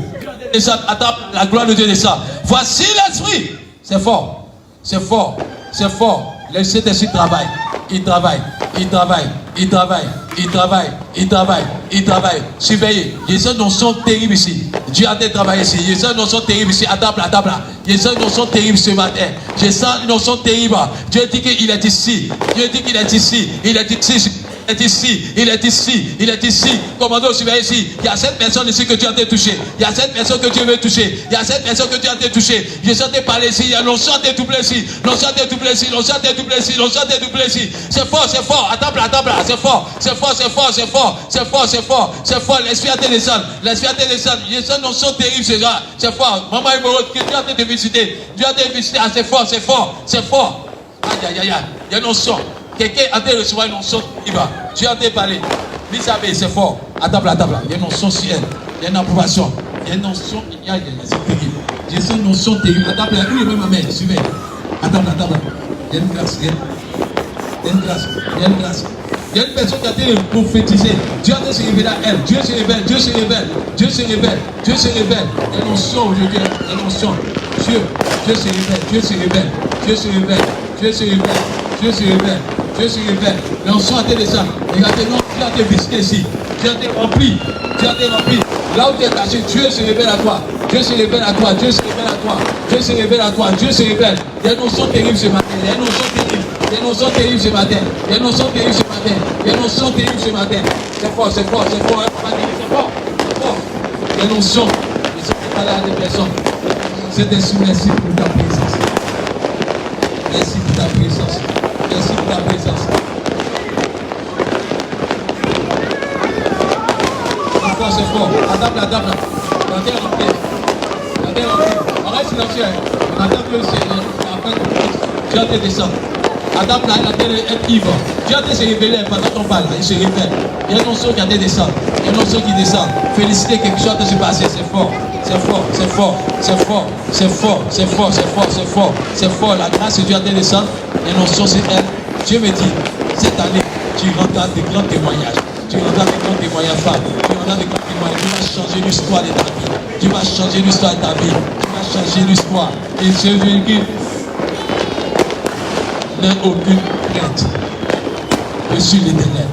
Attends, la gloire de Dieu descend. Voici l'esprit. C'est fort. C'est fort. C'est fort. Le Saint-Esprit travaille. Il travaille. Il travaille. Il travaille. Il travaille. Il travaille. Il travaille. Surveillez. Il y a des notions terribles ici. Dieu a été travaillé ici. Il y a des notions terribles ici. À table, à table. Il y a des notions terribles ce matin. Je sens une notion terrible. Dieu dit qu'il est ici. Dieu dit qu'il est ici. Il est ici. Il est ici, il est ici, il est ici. Commando, surveillez ici. Il y a 7 personnes ici que Dieu a été touché. Il y a 7 personnes que Dieu veut toucher. Il y a 7 personnes que Dieu a été touché. Je sens parler ici. Il y a l'onction a été doublé ici. L'onction a été doublé ici. L'onction a été doublé ici. L'onction a été doublé ici. C'est fort, c'est fort. À table, c'est fort. C'est fort, c'est fort, c'est fort. C'est fort, c'est fort. C'est fort. L'esprit a été descendu. L'esprit a été descendu. Il y a une notion terrible, c'est ça. C'est fort. Maman, Dieu a été visité. Dieu a été visité. Ah, c'est fort, c'est fort. C'est fort. Aïe, aïe, aïe, aïe. Il y a une notion. Quelqu'un a été recevoir une onction qui va. Dieu a été parlé. L'Isabelle, c'est fort. À table, à table. Il y a une onction sur elle. Il y a une approbation. Il y a une onction. C'est terrible. J'ai une notion terrible. À table, où est même ma mère? Suivez. À table, à table. Il y a une grâce. Il y a une grâce. Il y a une grâce. Il y a une personne qui a été prophétisée. Dieu a été se révéler à elle. Dieu se révèle. Dieu se révèle. Dieu se révèle. Dieu se révèle. Il y a une onction aujourd'hui. Il y a une onction. Dieu se révèle. Dieu se révèle. Dieu se révèle. Dieu se révèle. Dieu se révèle. Dieu se révèle. L'onction a été descendue. Regardez, non, Dieu a été visité ici. Dieu a été rempli. Dieu a été rempli. Là où tu es caché, Dieu se révèle à toi. Dieu se révèle à toi. Dieu se révèle à toi. Dieu se révèle à toi. Dieu se révèle. Il y a une notion terrible ce matin. Il y a une notion terrible. Il y a une notion terrible ce matin. Il y a une notion terrible ce matin. Il y a une notion terrible ce matin. C'est fort, c'est fort, c'est fort. C'est fort. C'est fort. Il y a une notion. Je sais pas là des personnes. C'est ainsi, merci pour ta présence. Merci pour ta présence. Merci pour ta présence. C'est fort, c'est fort. À table, à table. La terre remplie. La terre remplie. On reste silencieux. On attend que c'est la fin de Dieu a été descendu. À table, la terre est ivre. Dieu a été se révéler pendant qu'on parle. Il se révèle. Il y a une notion qui a été descendue. Il y a une notion qui descend. Féliciter quelque chose qui se passer. C'est fort. C'est fort, c'est fort, c'est fort, c'est fort, c'est fort, c'est fort, c'est fort, c'est fort. La grâce de Dieu a été descendue. Et non, sur elle. Dieu me dit, cette année, tu rendras des grands témoignages. Tu rendras des grands témoignages, femme. Tu rendras des grands témoignages. Tu vas changer l'histoire de ta vie. Tu vas changer l'histoire de ta vie. Tu vas changer l'histoire. Et je veux dire, n'aie aucune crainte. Je suis l'Éternel.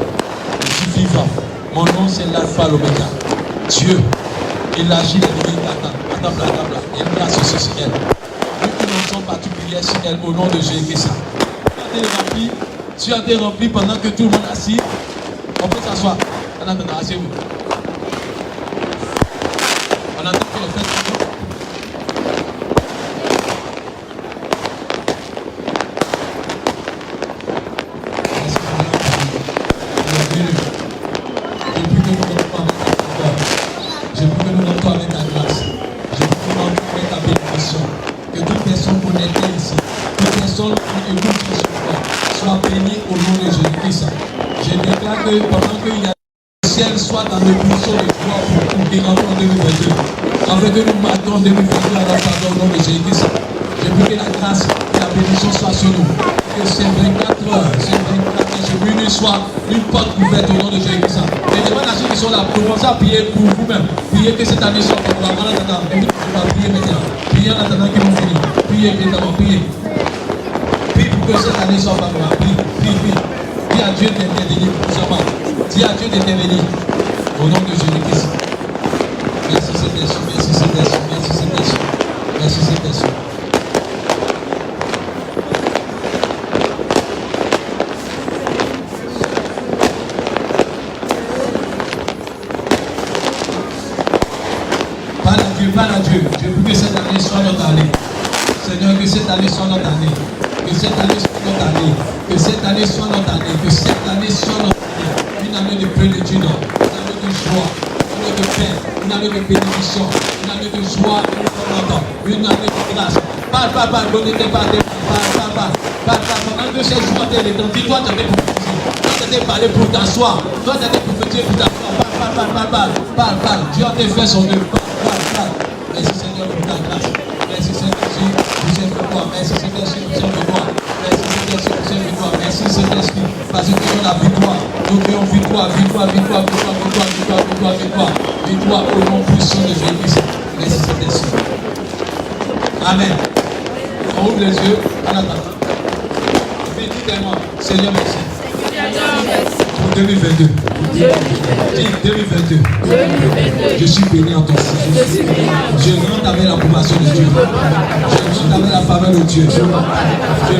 Je suis vivant. Mon nom, c'est l'Alpha, l'Oméga. Dieu. Il agit les limites à table. Il y a une grâce sur elle. Une onction particulière sur elle au nom de Jésus-Christ. Tu as été rempli pendant que tout le monde est assis. On peut s'asseoir. On attend, asseyez-vous. On attend que le fait. Soit béni au nom de Jésus-Christ. Je déclare que pendant qu'il y a le ciel soit dans le buisson de joie pour qu'il rentre en 2022. Afin que nous marquons en 2022 à la pardon au nom de Jésus-Christ. Je prie que la grâce et la bénédiction soient sur nous. Que ces 24 heures, ces minutes soient une porte ouverte au nom de Jésus-Christ. Et demande à ceux qui sont là, commencez à prier pour vous-même. Priez que cette année soit pour la main en attendant. Priez maintenant. Priez en attendant qu'ils vont finir. Priez maintenant, priez. Prie pour que cette année soit favorable. Prie. Dis à Dieu d'intervenir pour ça. Dis à Dieu d'intervenir. Au nom de Jésus-Christ. Merci Saint-Esprit, merci Saint-Esprit, merci Saint-Esprit, merci Saint-Esprit. Parle à Dieu. Je prie que cette année soit notre année. Seigneur, que cette année soit notre année. Que cette année soit notre année. Que cette année soit notre année. Que cette année soit notre année. Une année de plénitude, une année de joie, une année de paix, une année de bénédiction, une année de joie, une année de grâce. Parle, donnez-toi, parle. Pendant que cette joie t'est étendue, toi tu es pour dire. Toi tu es parler pour t'asseoir. Toi tu es pour dire pour t'asseoir. Parle. Dieu a fait son œuvre. Parle. Merci Seigneur pour ta grâce. Merci Saint-Esprit, vous êtes de toi. Merci Saint-Esprit, vous êtes de toi. Merci Saint-Esprit, vous êtes de toi. Merci Saint-Esprit, parce que nous avons la victoire. Nous créons victoire. Victoire au nom puissant de Jésus-Christ. Merci Saint-Esprit. Amen. On ouvre les yeux en attendant. Dites-moi, Seigneur, merci. Pour 2022. 2022. Je suis béni en ton Fils. Je rentre avec l'approbation de Dieu. Je rentre avec la faveur de Dieu. Je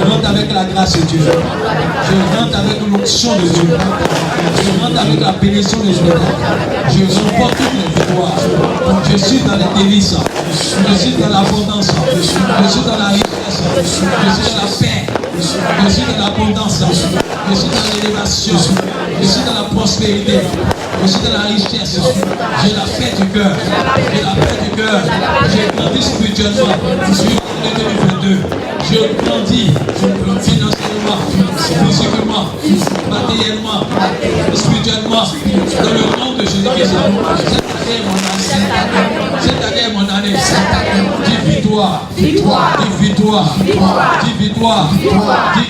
rentre avec la grâce de Dieu. Je rentre avec l'onction de Dieu. Je rentre avec la bénédiction de Dieu. Je remporte toutes les victoires. Je suis dans les délices. Je suis dans l'abondance. Je suis dans la richesse. Je suis dans la paix. Je suis dans l'abondance. Je suis dans l'élévation. Je suis dans la prospérité. Je suis dans la richesse. J'ai la paix du cœur. J'ai grandi spirituellement. Je suis en 2022. Je grandis financièrement, physiquement, matériellement, spirituellement. Dans le nom de Jésus-Christ. Cette année est mon année. Dis victoire. Dis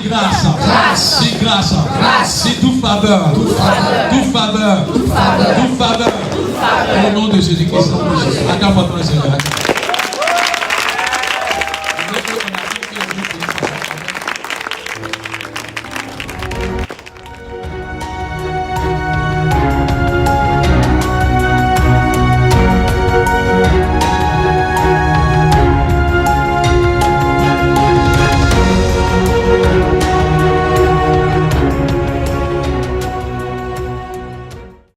grâce. Dis toute faveur. Au nom de Jésus-Christ. Accorde-toi, Seigneur.